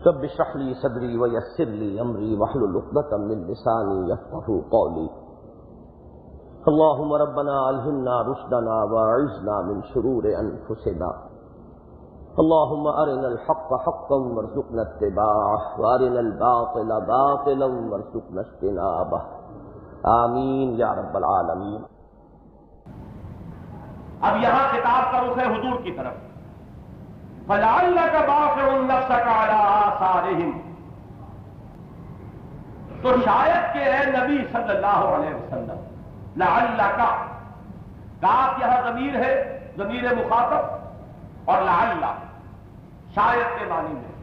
رب اشرح لي صدري ويسر لي امري واحلل عقدة من لساني يفقهوا قولي. اللهم ربنا الهمنا رشدنا واعذنا من شرور انفسنا. اللهم ارنا الحق حقا وارزقنا اتباعه وارنا الباطل باطلا وارزقنا اجتنابه. آمین یا رب العالمین. اب یہاں خطاب کا رخ ہے حضور کی طرف. فَلَعَلَّكَ بَاخِعٌ نَفْسَكَ عَلَىٰ آثَارِهِمْ. تو شاید کہ اے نبی صلی اللہ علیہ وسلم، لعلک، کاف یہاں ضمیر ہے، ضمیر مخاطب، اور لعل شاید کے معنی میں.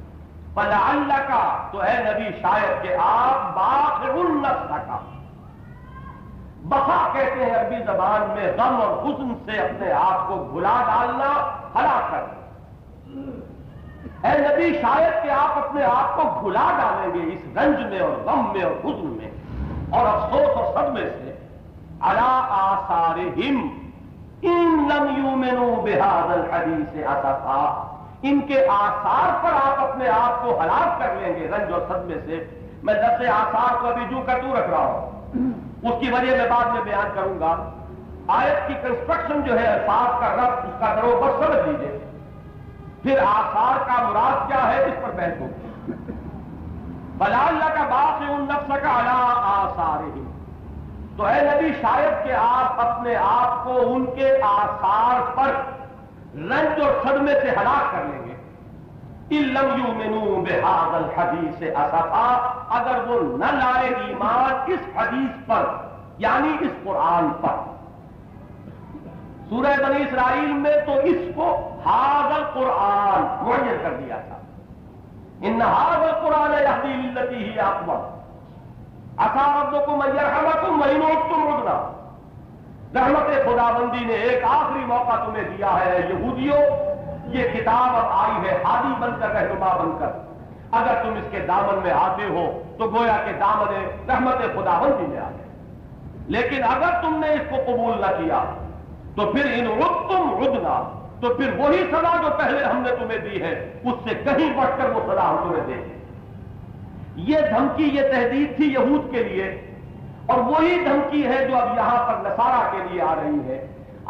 فَلَعَلَّكَ، تو اے نبی شاید کہ آپ باخِعٌ نَفْسَكَ، بخا کہتے ہیں عربی زبان میں غم اور حزن سے اپنے آپ کو بھلا ڈالنا، ہلاک کرنا. اے نبی شاید کہ آپ اپنے آپ کو بھلا ڈالیں گے اس رنج میں اور غم میں اور حزن میں اور افسوس اور صدمے سے. علی آثارہم ان لم یؤمنوا بہذا الحدیث اسفا، ان کے آثار پر آپ اپنے آپ کو ہلاک کر لیں گے رنج اور صدمے سے. میں لفظ آثار کو ابھی جو کا تو رکھ رہا ہوں، اس کی وجہ میں بعد میں بیان کروں گا. آیت کی کنسٹرکشن جو ہے الفاظ کا ربط، اس کا درو بر سمجھ لیجیے، پھر آثار کا مراد کیا ہے اس پر بحث ہوگی. فَلَعَلَّكَ بَاخِعٌ نَفْسَكَ عَلَىٰ آثَارِهِمْ. تو اے نبی شاید کہ آپ اپنے آپ کو ان کے آثار پر رنج اور صدمے سے ہلاک کر لیں گے. إِن لَّمْ يُؤْمِنُوا بِهَٰذَا الْحَدِيثِ أَسَفًا، اگر وہ نہ لائے ایمان اس حدیث پر، یعنی اس قرآن پر. سورہ بنی اسرائیل میں تو اس کو ھذا القرآن معین کر دیا تھا. ان ھذا القرآن یہدی للتی ہی اقوم عسیٰ ربکم ان یرحمکم وان عدتم عدنا. رحمت خداوندی نے ایک آخری موقع تمہیں دیا ہے یہودیوں، یہ کتاب اب آئی ہے ہادی بن کر، رہنما بن کر. اگر تم اس کے دامن میں آتے ہو تو گویا کہ دامن رحمت خداوندی میں آ گئے. لیکن اگر تم نے اس کو قبول نہ کیا تو پھر ان عدتم عدنا، تو پھر وہی سزا جو پہلے ہم نے تمہیں دی ہے اس سے کہیں بڑھ کر وہ سزا ہم تمہیں دیں گے. یہ دھمکی، یہ تہدید تھی یہود کے لیے، اور وہی دھمکی ہے جو اب یہاں پر نصارہ کے لیے آ رہی ہے.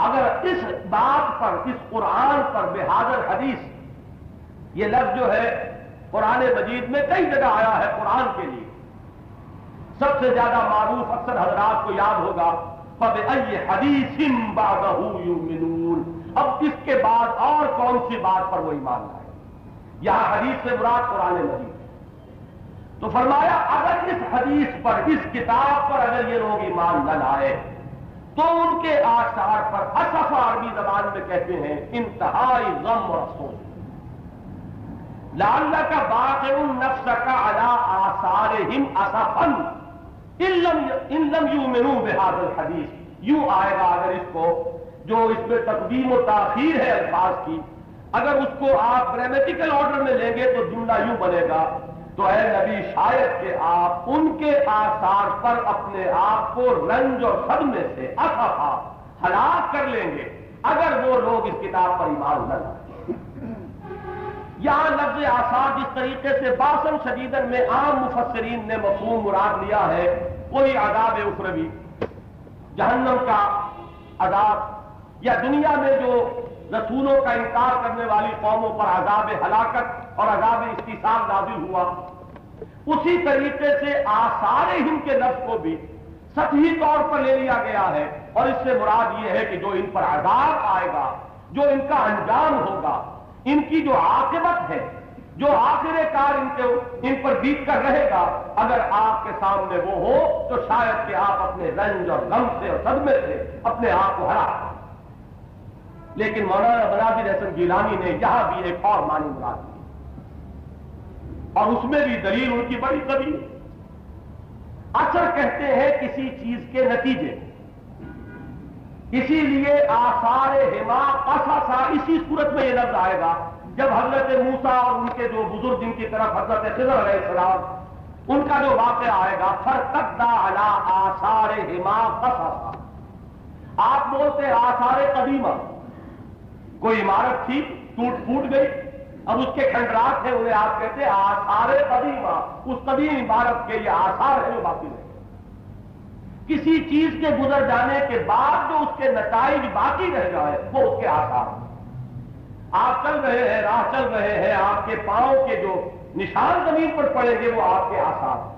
اگر اس بات پر، اس قرآن پر، بہذا الحدیث، یہ لفظ جو ہے قرآن مجید میں کئی جگہ آیا ہے قرآن کے لیے. سب سے زیادہ معروف اکثر حضرات کو یاد ہوگا فَبِأَيِّ حَدِيثٍ بَعْدَهُ يُؤْمِنُونَ. اب اس کے بعد اور کون سی بات پر وہ ایمان لائے؟ یہاں حدیث سے مراد قرآن مجید. تو فرمایا اگر اس حدیث پر، اس کتاب پر اگر یہ لوگ ایمان نہ لائے تو ان کے آثار پر، اسف عربی زبان میں کہتے ہیں انتہائی غم اور افسوس. لعلک باخع نفسک علی آثارہم اسفا ان لم یؤمنوا بہذا الحدیث. یوں آئے گا اگر اس کو، جو اس میں تقدیم و تاخیر ہے الفاظ کی، اگر اس کو آپ گرامیٹیکل آرڈر میں لیں گے تو جملہ یوں بنے گا تو اے نبی شاید کہ آپ ان کے آثار پر اپنے آپ کو رنج اور صدمے سے اسفا ہلاک کر لیں گے اگر وہ لوگ اس کتاب پر ایمان نہ لائیں. یہاں لفظ آثار جس طریقے سے باسن شدیدن میں عام مفسرین نے مفہوم مراد لیا ہے، کوئی عذاب اخروی، جہنم کا عذاب، یا دنیا میں جو رسولوں کا انکار کرنے والی قوموں پر عذاب ہلاکت اور عذاب استحصال نازل ہوا، اسی طریقے سے آثارہم کے لفظ کو بھی سطحی طور پر لے لیا گیا ہے. اور اس سے مراد یہ ہے کہ جو ان پر عذاب آئے گا، جو ان کا انجام ہوگا، ان کی جو عاقبت ہے، جو آخر کار ان پر بیت کر رہے گا، اگر آپ کے سامنے وہ ہو تو شاید کہ آپ اپنے رنج اور غم سے اور صدمے سے اپنے آپ کو ہلاک کریں. لیکن مولانا مناظر حسن گیلانی نے یہاں بھی ایک اور معنی مراد دی، اور اس میں بھی دلیل ان کی بڑی قوی. اثر کہتے ہیں کسی چیز کے نتیجے، اسی لیے آثار ہما قصصا اسی صورت میں یہ لفظ آئے گا جب حضرت موسیٰ اور ان کے جو بزرگ جن کی طرف حضرت خضر علیہ السلام، ان کا جو واقعہ آئے گا فَارْتَدَّا عَلَىٰ آثَارِهِمَا قَصَصًا. آپ بولتے آثار قدیمہ، کوئی عمارت تھی ٹوٹ پھوٹ گئی، اب اس کے کھنڈرات ہیں، انہیں آپ کہتے ہیں آثار قدیمہ، اس قدیم عمارت کے یہ آثار ہیں جو باقی رہے. کسی چیز کے گزر جانے کے بعد جو اس کے نتائج باقی رہ جائے وہ اس کے آثار ہیں. آپ چل رہے ہیں، راہ چل رہے ہیں، آپ کے پاؤں کے جو نشان زمین پر پڑیں گے وہ آپ کے آثار ہیں.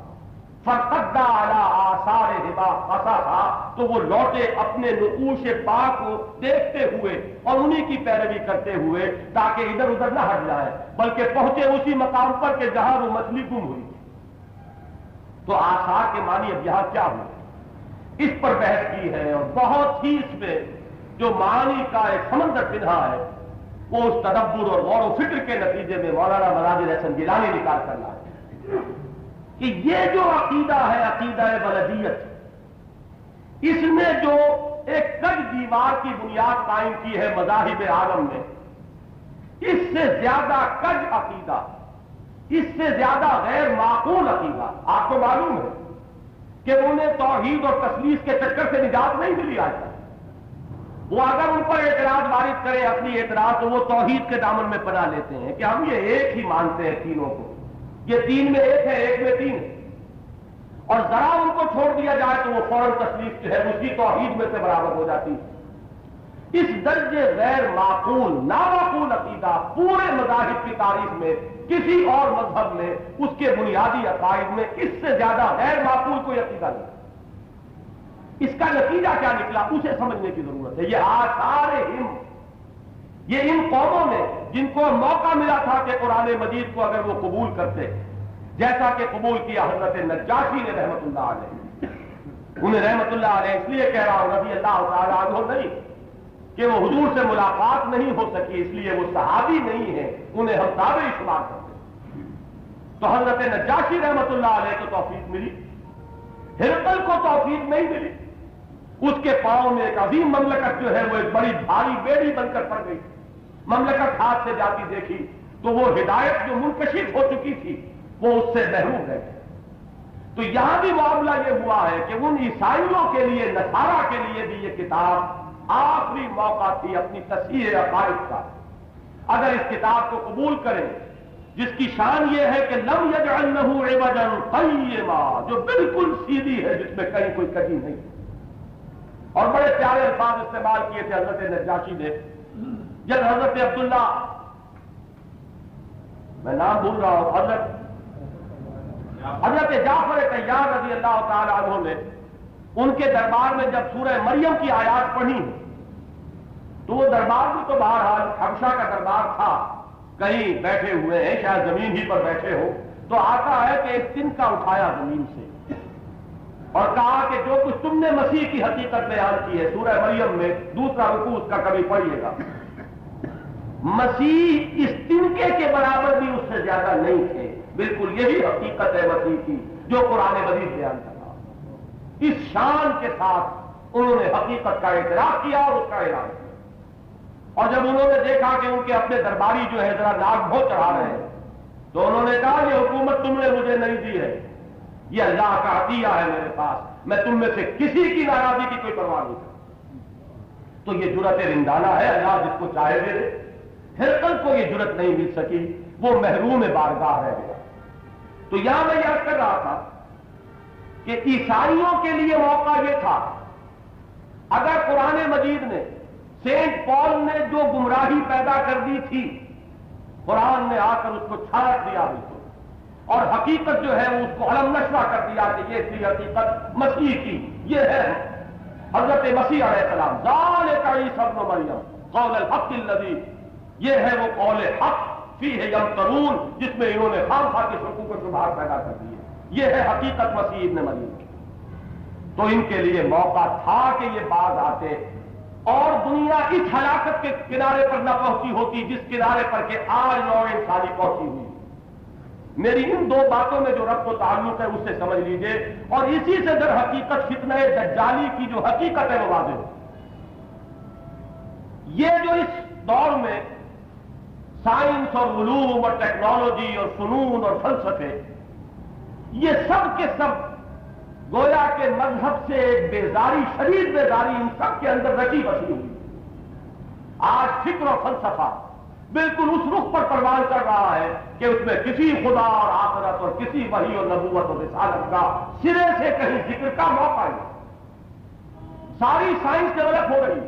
فرقدہ علی آثارہما قصصا، تو وہ لوٹے اپنے نقوش پاک کو دیکھتے ہوئے اور انہی کی پیروی کرتے ہوئے تاکہ ادھر ادھر نہ ہٹ جائے، بلکہ پہنچے اسی مقام پر کہ جہاں وہ مچھلی گم ہوئی. تو آثار کے معنی اب یہاں کیا ہوئے، اس پر بحث کی ہے، اور بہت ہی اس میں جو معانی کا ایک سمندر پنہا ہے وہ اس تدبر اور غور و فکر کے نتیجے میں مولانا مظاہر احسن گیلانی نکال کر لائے کہ یہ جو عقیدہ ہے عقیدہ بلدیت، اس میں جو ایک کج دیوار کی بنیاد قائم کی ہے مذاہب عالم میں، اس سے زیادہ کج عقیدہ، اس سے زیادہ غیر معقول عقیدہ. آپ کو معلوم ہے کہ انہیں توحید اور تثلیث کے چکر سے نجات نہیں ملی آج تک. وہ اگر ان پر اعتراض وارد کرے اپنی اعتراض تو وہ توحید کے دامن میں پناہ لیتے ہیں کہ ہم یہ ایک ہی مانتے ہیں تینوں کو، یہ تین میں ایک ہے، ایک میں تین ہے. اور ذرا ان کو چھوڑ دیا جائے تو وہ فوراً تثلیث جو ہے اسی توحید میں سے برابر ہو جاتی ہے. اس درجے غیر معقول نامعقول عقیدہ پورے مذاہب کی تاریخ میں کسی اور مذہب میں اس کے بنیادی عقائد میں اس سے زیادہ غیر معقول کوئی عقیدہ نہیں. اس کا نتیجہ کیا نکلا اسے سمجھنے کی ضرورت ہے. یہ آثار ہند، یہ ان قوموں نے جن کو موقع ملا تھا کہ قرآن مجید کو اگر وہ قبول کرتے، جیسا کہ قبول کیا حضرت نجاشی نے رحمت اللہ علیہ. انہیں رحمت اللہ علیہ اس لیے کہہ رہا ہوں رضی اللہ تعالیٰ عنہ نہیں کہ وہ حضور سے ملاقات نہیں ہو سکی اس لیے وہ صحابی نہیں ہیں، انہیں ہم تابعی شمار کرتے. تو حضرت نجاشی رحمت اللہ علیہ کو توفیق ملی، ہرقل کو توفیق نہیں ملی. اس کے پاؤں میں ایک عظیم مملکت جو ہے وہ ایک بڑی بھاری بیڑی بن کر پڑ گئی. مملکت ہاتھ سے جاتی دیکھی تو وہ ہدایت جو منکشف ہو چکی تھی وہ اس سے محروم رہ گئے. تو یہاں بھی معاملہ یہ ہوا ہے کہ ان عیسائیوں کے لیے، نصارہ کے لیے بھی یہ کتاب آخری موقع تھی اپنی تصحیح عقائد کا. اگر اس کتاب کو قبول کریں جس کی شان یہ ہے کہ لم یجعل لہ عوجا قیما، جو بالکل سیدھی ہے، جس میں کہیں کوئی کجی نہیں. اور بڑے پیارے الفاظ استعمال کیے تھے حضرت نجاشی نے جب حضرت عبداللہ، میں نام بھول رہا ہوں، حضرت جعفر طیار رضی اللہ تعالی عنہ نے ان کے دربار میں جب سورہ مریم کی آیات پڑھی تو وہ دربار بھی تو بہرحال حبشہ کا دربار تھا، کہیں بیٹھے ہوئے ہیں، شاید زمین ہی پر بیٹھے ہو، تو آتا ہے کہ ایک تنکا اٹھایا زمین سے اور کہا کہ جو کچھ تم نے مسیح کی حقیقت بیان کی ہے سورہ مریم میں دوسرا رکوع اس کا کبھی پڑھیے گا. مسیح اس تنکے کے برابر بھی اس سے زیادہ نہیں تھے. بالکل یہی حقیقت ہے مسیح کی جو قرآن مجید بیان کر رہا. اس شان کے ساتھ انہوں نے حقیقت کا اعتراف کیا اور اس کا اعلان کیا. اور جب انہوں نے دیکھا کہ ان کے اپنے درباری جو ہے ذرا ناک بھو چڑھا رہے ہیں تو انہوں نے کہا یہ حکومت تم نے مجھے نہیں دی ہے، یہ اللہ کا عطیہ ہے میرے پاس، میں تم میں سے کسی کی ناراضی کی کوئی پرواہ نہیں کرتا. تو یہ جرأت رندانہ ہے، اللہ جس کو چاہے دے دے. ہرقل کو یہ جرأت نہیں مل سکی، وہ محروم بارگاہ رہ گیا. تو یہاں میں یاد کر رہا تھا کہ عیسائیوں کے لیے موقع یہ تھا، اگر قرآن مجید نے، سینٹ پال نے جو گمراہی پیدا کر دی تھی، قرآن نے آ کر اس کو چھاٹ دیا بالکل، اور حقیقت جو ہے وہ اس کو علم نشرہ کر دیا کہ یہ تھی حقیقت مسیح کی، یہ ہے حضرت مسیح علیہ السلام. ذالک عیسی ابن مریم قول الحق الذی، یہ ہے وہ قول حق فیہ یمترون جس میں انہوں نے خام خواہ کے شکوک و شبہات پیدا کر دیے. یہ ہے حقیقت مسیح ابن مریم کی. تو ان کے لیے موقع تھا کہ یہ باز آتے اور دنیا اس ہلاکت کے کنارے پر نہ پہنچی ہوتی جس کنارے پر کہ آج نوع انسانی پہنچی ہوئی. میری ان دو باتوں میں جو ربط و تعلق ہے اس سے سمجھ لیجئے، اور اسی سے در حقیقت فتنہ دجالی کی جو حقیقت ہے وہ واضح ہو. یہ جو اس دور میں سائنس اور علوم اور ٹیکنالوجی اور فنون اور فلسفے، یہ سب کے سب گویا کے مذہب سے ایک بیزاری، شدید بیزاری ان سب کے اندر رچی بسی ہوئی. آج فکر و فلسفہ بالکل اس رخ پر پروان کر رہا ہے کہ اس میں کسی خدا اور آخرت اور کسی وحی اور نبوت اور رسالت کا سرے سے کہیں ذکر کا موقع نہیں۔ ساری سائنس ڈیولپ ہو رہی،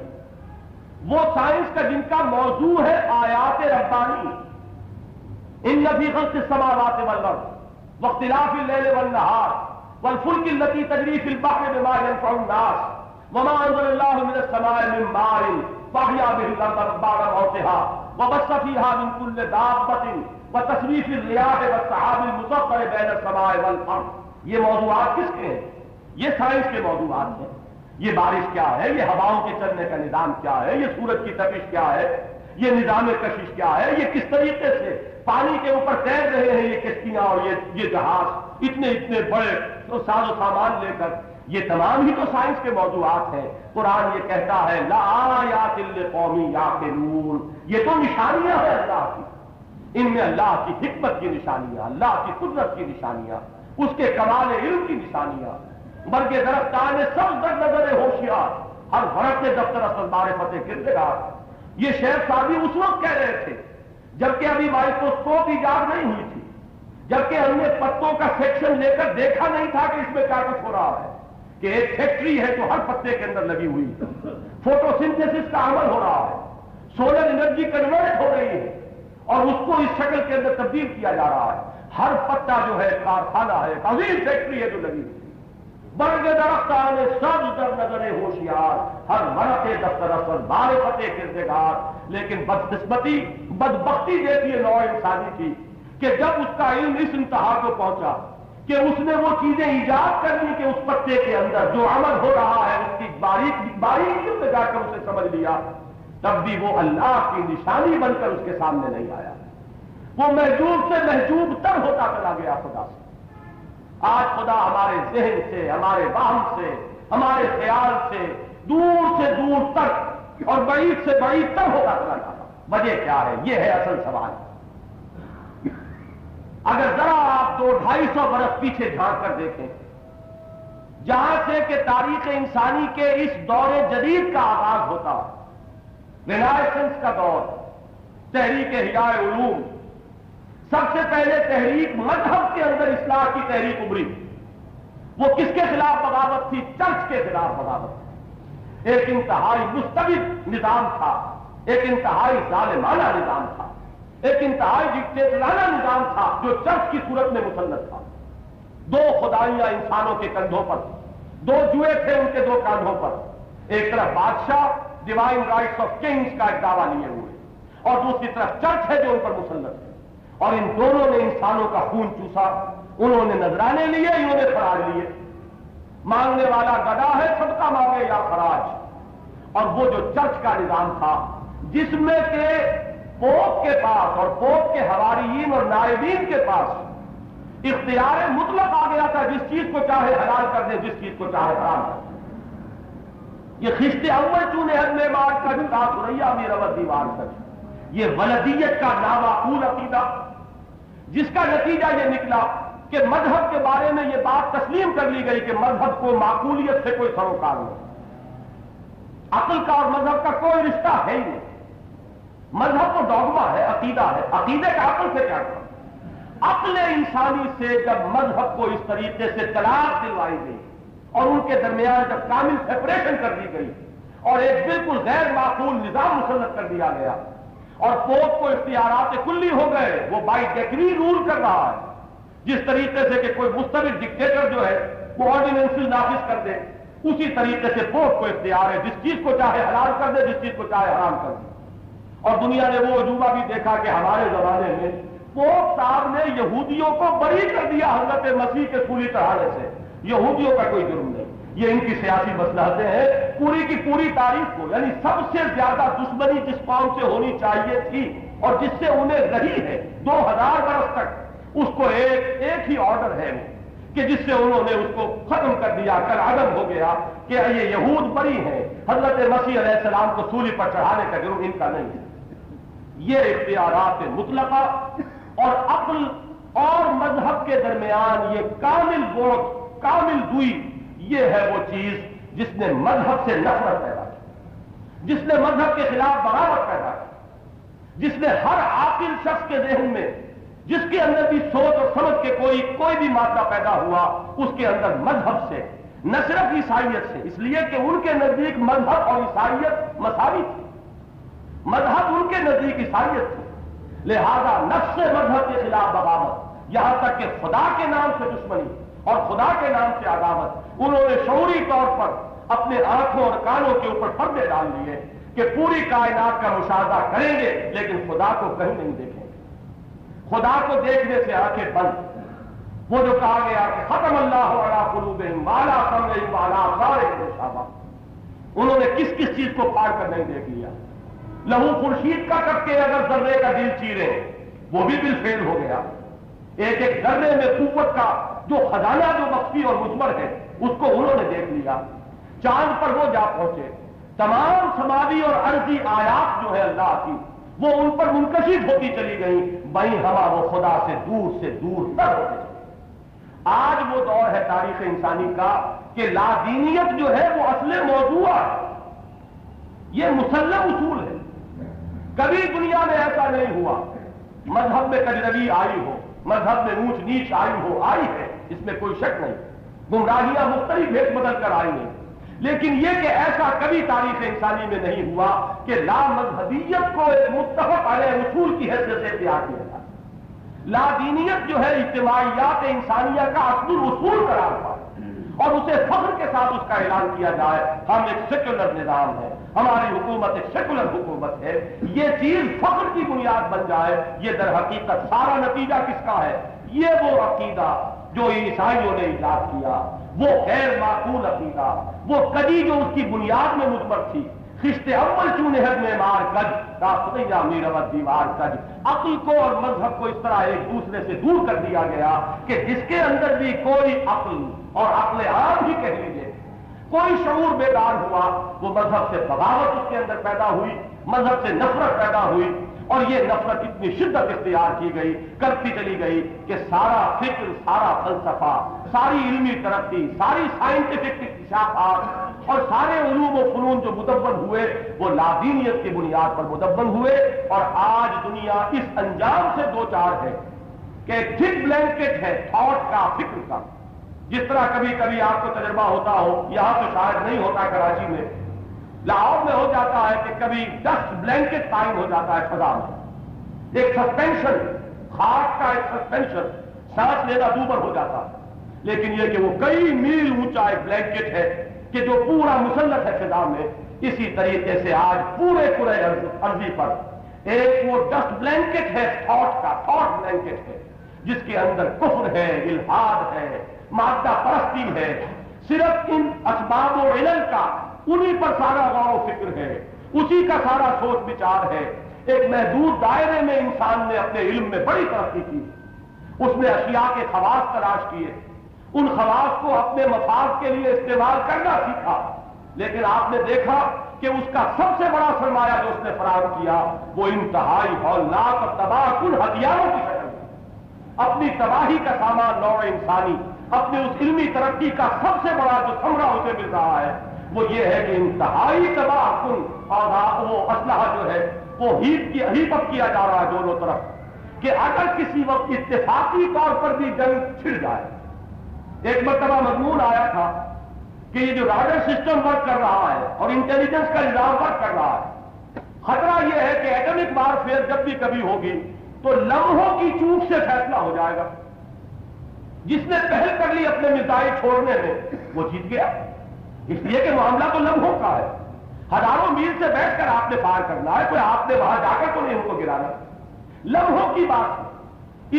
وہ سائنس کا جن کا موضوع ہے آیات ربانی، ان فی خلق السماوات والارض واختلاف اللیل والنہار والفلک التی تجری فی البحر بما ينفع الناس وما انزل اللہ من السماء من ماء فاحیا به الارض بعد موتها وبث فيها من كل دابة وتصريف الرياح والسحاب المسخر بين السماء والارض۔ یہ موضوعات کس کے ہیں؟ یہ سائنس کے موضوعات ہیں۔ یہ بارش کیا ہے، یہ ہواؤں کے چلنے کا نظام کیا ہے، یہ سورج کی تپش کیا ہے، یہ نظام کشش کیا ہے، یہ کس طریقے سے پانی کے اوپر تیر رہے ہیں یہ کشتیاں اور یہ جہاز اتنے اتنے بڑے ساز و سامان لے کر، یہ تمام ہی تو سائنس کے موضوعات ہیں۔ قرآن یہ کہتا ہے لآیات لقوم یعقلون، یہ تو نشانیاں ہیں اللہ کی، ان میں اللہ کی حکمت کی نشانیاں، اللہ کی قدرت کی نشانیاں، اس کے کمال علم کی نشانیاں۔ برگ درختان سب در نظر ہوشیار، ہر ورق کے دفتر اصل معرفت کردگار۔ یہ شیخ صاحبی اس وقت کہہ رہے تھے جبکہ ابھی مائکروسکوپ ایجاد نہیں ہوئی تھی، جبکہ ہم نے پتوں کا سیکشن لے کر دیکھا نہیں تھا کہ اس میں کیا کچھ ہو رہا ہے، کہ ایک فیکٹری ہے جو ہر پتے کے اندر لگی ہوئی، فوٹو سنتھیسس کا عمل ہو رہا ہے، سولر انرجی کنورٹ ہو رہی ہے اور اس کو اس شکل کے اندر تبدیل کیا جا رہا ہے۔ ہر پتا جو ہے کارخانہ ہے، عظیم فیکٹری ہے جو لگی ہوئی۔ برگ درختان سب در نظر ہوشیار، ہر ورق دفتر اصل معرفت کردگار۔ لیکن بدقسمتی بدبختی دیتی ہے نوع انسانی کی کہ جب اس کا علم اس انتہا کو پہنچا کہ اس نے وہ چیزیں ایجاد کرنی کہ اس پتے کے اندر جو عمل ہو رہا ہے اس کی باریکیوں میں جا کر اسے سمجھ لیا، تب بھی وہ اللہ کی نشانی بن کر اس کے سامنے نہیں آیا، وہ محجوب سے محجوب تر ہوتا چلا گیا خدا سے۔ آج خدا ہمارے ذہن سے، ہمارے وہم سے، ہمارے خیال سے دور تک اور بعید سے بعید تر ہوتا چلا جاتا۔ وجہ کیا ہے؟ یہ ہے اصل سوال۔ اگر ذرا آپ 200-250 برس پیچھے جھانک کر دیکھیں، جہاں سے کہ تاریخ انسانی کے اس دور جدید کا آغاز ہوتا، رینائسنس کا دور، تحریک احیاء علوم، سب سے پہلے تحریک مذہب کے اندر اصلاح کی تحریک ابھری۔ وہ کس کے خلاف بغاوت تھی؟ چرچ کے خلاف بغاوت تھی۔ ایک انتہائی مستبد نظام تھا، ایک انتہائی ظالمانہ نظام تھا، ایک انتہائی ڈکٹیٹرانہ نظام تھا جو چرچ کی صورت میں مسلط تھا۔ 2 خدائیاں انسانوں کے کندھوں پر، 2 جوئے تھے ان کے 2 کاندھوں پر، ایک طرف بادشاہ ڈیوائن رائٹس آف کنگز کا ایک دعویٰ لیے ہوئے اور دوسری طرف چرچ ہے جو ان پر مسلط ہے، اور ان دونوں نے انسانوں کا خون چوسا۔ انہوں نے نذرانے لیے، انہوں نے خراج لیے۔ مانگنے والا گدا ہے، صدقہ مانگے یا خراج۔ اور وہ جو چرچ کا نظام تھا جس میں کہ پوپ کے پاس اور پوپ کے حواریین اور نائبین کے پاس اختیار مطلق آ گیا تھا، جس چیز کو چاہے حلال کر دیں، جس چیز کو چاہے حرام کر دیں۔ یہ خشت اول چونے حد میں مار کر سوریا میں ربت دیوار کر، یہ ولدیت کا نامعقول عقیدہ جس کا نتیجہ یہ نکلا کہ مذہب کے بارے میں یہ بات تسلیم کر لی گئی کہ مذہب کو معقولیت سے کوئی سروکار نہیں، عقل کا اور مذہب کا کوئی رشتہ ہے ہی نہیں۔ مذہب تو ڈوگما ہے، عقیدہ ہے، عقیدے کا عقل سے کیا کرنا؟ عقل انسانی سے جب مذہب کو اس طریقے سے طلاق دلوائی گئی اور ان کے درمیان جب کامل سیپریشن کر دی گئی اور ایک بالکل غیر معقول نظام مسلط کر دیا گیا اور پوپ کو اختیارات کلی ہو گئے، وہ بائی ڈیکری رول کر رہا ہے، جس طریقے سے کہ کوئی مستبد ڈکٹیٹر جو ہے وہ آرڈیننس نافذ کر دے، اسی طریقے سے پوپ کو اختیار ہے، جس چیز کو چاہے حلال کر دے، جس چیز کو چاہے حرام کر دے۔ اور دنیا نے وہ عجوبہ بھی دیکھا کہ ہمارے زمانے میں پوپ صاحب نے یہودیوں کو بری کر دیا حضرت مسیح کے سولی چڑھانے سے۔ یہودیوں کا کوئی جرم نہیں، یہ ان کی سیاسی مصلحتیں ہیں۔ پوری کی پوری تاریخ کو، یعنی سب سے زیادہ دشمنی جس قوم سے ہونی چاہیے تھی اور جس سے انہیں رہی ہے 2000 برس تک، اس کو ایک ہی آرڈر ہے کہ جس سے انہوں نے اس کو ختم کر دیا، کل عدم ہو گیا کہ یہ یہود بری ہیں، حضرت مسیح علیہ السلام کو سولی پر چڑھانے کا جرم ان کا نہیں ہے۔ یہ اختیارات مطلقہ اور عقل اور مذہب کے درمیان یہ کامل ووٹ، کامل دوئی، یہ ہے وہ چیز جس نے مذہب سے نفرت پیدا کی، جس نے مذہب کے خلاف بغاوت پیدا کی، جس نے ہر عاقل شخص کے ذہن میں، جس کے اندر بھی سوچ اور سمجھ کے کوئی بھی مادہ پیدا ہوا، اس کے اندر مذہب سے، نہ صرف عیسائیت سے، اس لیے کہ ان کے نزدیک مذہب اور عیسائیت مساوی تھی، مذہب ان کے نزدیک عیسائیت تھی، لہذا نفس مذہب کے خلاف بغاوت، یہاں تک کہ خدا کے نام سے دشمنی اور خدا کے نام سے عداوت، انہوں نے شعوری طور پر اپنے آنکھوں اور کانوں کے اوپر پردے ڈال دیے کہ پوری کائنات کا مشاہدہ کریں گے لیکن خدا کو کہیں نہیں دیکھیں گے، خدا کو دیکھنے سے آنکھیں بند۔ وہ جو کہا گیا کہ ختم اللہ علی قلوبہم وعلی سمعہم وعلی ابصارہم غشاوہ، انہوں نے کس کس چیز کو پار کر نہیں دیکھ لیا؟ لہو خورشید کا کر کے اگر ذرے کا دل چیرے وہ بھی بالفعل ہو گیا، ایک ایک ذرے میں قوت کا جو خزانہ جو مخفی اور مضمر ہے اس کو انہوں نے دیکھ لیا، چاند پر وہ جا پہنچے، تمام سماوی اور ارضی آیات جو ہے اللہ کی وہ ان پر منکشف ہوتی چلی گئی، بہیں ہوا وہ خدا سے دور تر ہوتے چلی۔ آج وہ دور ہے تاریخ انسانی کا کہ لا دینیت جو ہے وہ اصل موضوع ہے، یہ مسلم اصول ہے، کبھی دنیا میں ایسا نہیں ہوا مذہب میں کجروی آئی ہو، مذہب میں اونچ نیچ آئی ہو، آئی ہے، اس میں کوئی شک نہیں، گمراہیاں مختلف بھیس بدل کر آئی ہیں، لیکن یہ کہ ایسا کبھی تاریخ انسانی میں نہیں ہوا کہ لا مذہبیت کو ایک متفق علیہ اصول کی حیثیت سے اختیار کیا تھا۔ لا دینیت جو ہے اجتماعیات انسانیہ کا اصل اصول قرار پا اور اسے فخر کے ساتھ اس کا اعلان کیا جائے ہم ایک سیکولر نظام ہے، ہماری حکومت ایک سیکولر حکومت ہے، یہ چیز فخر کی بنیاد بن جائے، یہ در حقیقت سارا نتیجہ کس کا ہے؟ یہ وہ عقیدہ جو عیسائیوں نے ایجاد کیا، وہ غیر معقول عقیدہ، وہ کدی جو اس کی بنیاد میں مضمر تھی، خشت اول چون ہے معمار کج راستہ میرا دیوار کج، عقل کو اور مذہب کو اس طرح ایک دوسرے سے دور کر دیا گیا کہ جس کے اندر بھی کوئی عقل اور عقل عام ہی کہہ لیجیے کوئی شعور بیدار ہوا، وہ مذہب سے بغاوت اس کے اندر پیدا ہوئی، مذہب سے نفرت پیدا ہوئی، اور یہ نفرت اتنی شدت اختیار کی گئی، کرتی چلی گئی کہ سارا فکر، سارا فلسفہ، ساری علمی ترقی، ساری سائنٹیفک اکتشافات اور سارے علوم و فنون جو مدون ہوئے وہ لادینیت کی بنیاد پر مدون ہوئے، اور آج دنیا اس انجام سے دو چار ہے کہ تھک بلینکٹ ہے تھاٹ کا، فکر کا، جس طرح کبھی کبھی آپ کو تجربہ ہوتا ہو، یہاں تو شاید نہیں ہوتا، کراچی میں، لاہور میں ہو جاتا ہے کہ کبھی ڈسٹ بلینکٹ قائم ہو جاتا ہے فضا میں، ایک سسپینشن، خاک کا ایک سسپینشن، سانس لینا دوبر ہو جاتا ہے، لیکن یہ کہ وہ کئی میل اونچا ایک بلینکٹ ہے کہ جو پورا مسلط ہے فضا میں، اسی طریقے سے آج پورے ارضی پر ایک وہ ڈسٹ بلینکٹ ہے تھاٹ کا، تھاٹ بلینکٹ ہے جس کے اندر کفر ہے، الحاد ہے، مادہ پرستی ہے، صرف ان اسباب و علل کا انہی پر سارا غور و فکر ہے، اسی کا سارا سوچ بچار ہے۔ ایک محدود دائرے میں انسان نے اپنے علم میں بڑی ترقی کی، اس نے اشیاء کے خواص تلاش کیے، ان خواص کو اپنے مفاد کے لیے استعمال کرنا سیکھا، لیکن آپ نے دیکھا کہ اس کا سب سے بڑا سرمایہ جو اس نے فراہم کیا وہ انتہائی ہولناک اور تباہ کن ہتھیاروں کی شکل میں، اپنی تباہی کا سامان نوع انسانی، اپنی اس علمی ترقی کا سب سے بڑا جو ثمرہ اسے مل رہا ہے وہ یہ ہے کہ انتہائی تباہ کن اور وہ اسلحہ جو ہے وہ ہیپ اپ کیا جا رہا ہے دونوں طرف، کہ اگر کسی وقت اتفاقی طور پر بھی جنگ چھڑ جائے۔ ایک مرتبہ مضمون آیا تھا کہ یہ جو راڈر سسٹم ورک کر رہا ہے اور انٹیلیجنس کا نظام ورک کر رہا ہے، خطرہ یہ ہے کہ ایٹمک وارفیئر جب بھی کبھی ہوگی تو لمحوں کی چوک سے فیصلہ ہو جائے گا، جس نے پہل کر لی اپنے میزائل چھوڑنے میں وہ جیت گیا، اس لیے کہ معاملہ تو لمحوں کا ہے، ہزاروں میل سے بیٹھ کر آپ نے پار کرنا ہے، کوئی آپ نے وہاں جا کر تو نہیں ان کو گرانا، لمحوں کی بات ہے۔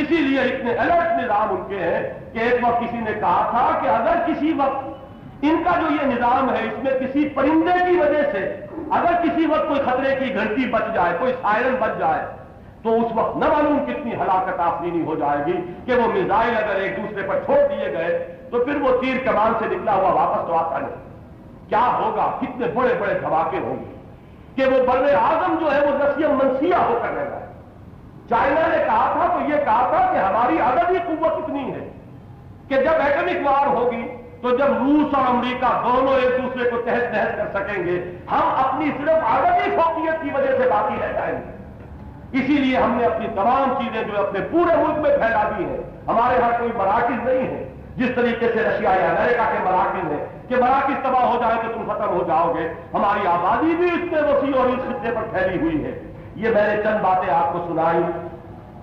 اسی لیے اتنے الرٹ نظام ان کے ہیں کہ ایک وقت کسی نے کہا تھا کہ اگر کسی وقت ان کا جو یہ نظام ہے اس میں کسی پرندے کی وجہ سے اگر کسی وقت کوئی خطرے کی گھنٹی بچ جائے، کوئی سائرن بچ جائے، تو اس وقت نہ معلوم کتنی ہلاکت آفرینی ہو جائے گی کہ وہ میزائل اگر ایک دوسرے پر چھوڑ دیے گئے تو پھر وہ تیر کمان سے نکلا ہوا واپس تو آتا نہیں، کیا ہوگا، کتنے بڑے بڑے دھماکے ہوں گے کہ وہ بر اعظم جو ہے وہ نسیم منسیہ ہو کر رہ گا۔ چائنا نے کہا تھا تو یہ کہا تھا کہ ہماری عددی قوت اتنی ہے کہ جب ایٹمک وار ہوگی تو جب روس اور امریکہ دونوں ایک دوسرے کو تحس نحس کر سکیں گے، ہم اپنی صرف عددی فوقیت کی وجہ سے باقی رہ جائیں گے۔ اسی لیے ہم نے اپنی تمام چیزیں جو اپنے پورے ملک میں پھیلا دی ہیں. ہمارے ہاں کوئی مراکز نہیں ہے جس طریقے سے رشیا یا امریکہ کے مراکز ہیں کہ مراکز تباہ ہو جائے تو تم ختم ہو جاؤ گے. ہماری آبادی بھی اتنے وسیع اور اس خطے پر پھیلی ہوئی ہے. یہ میں نے چند باتیں آپ کو سنائی.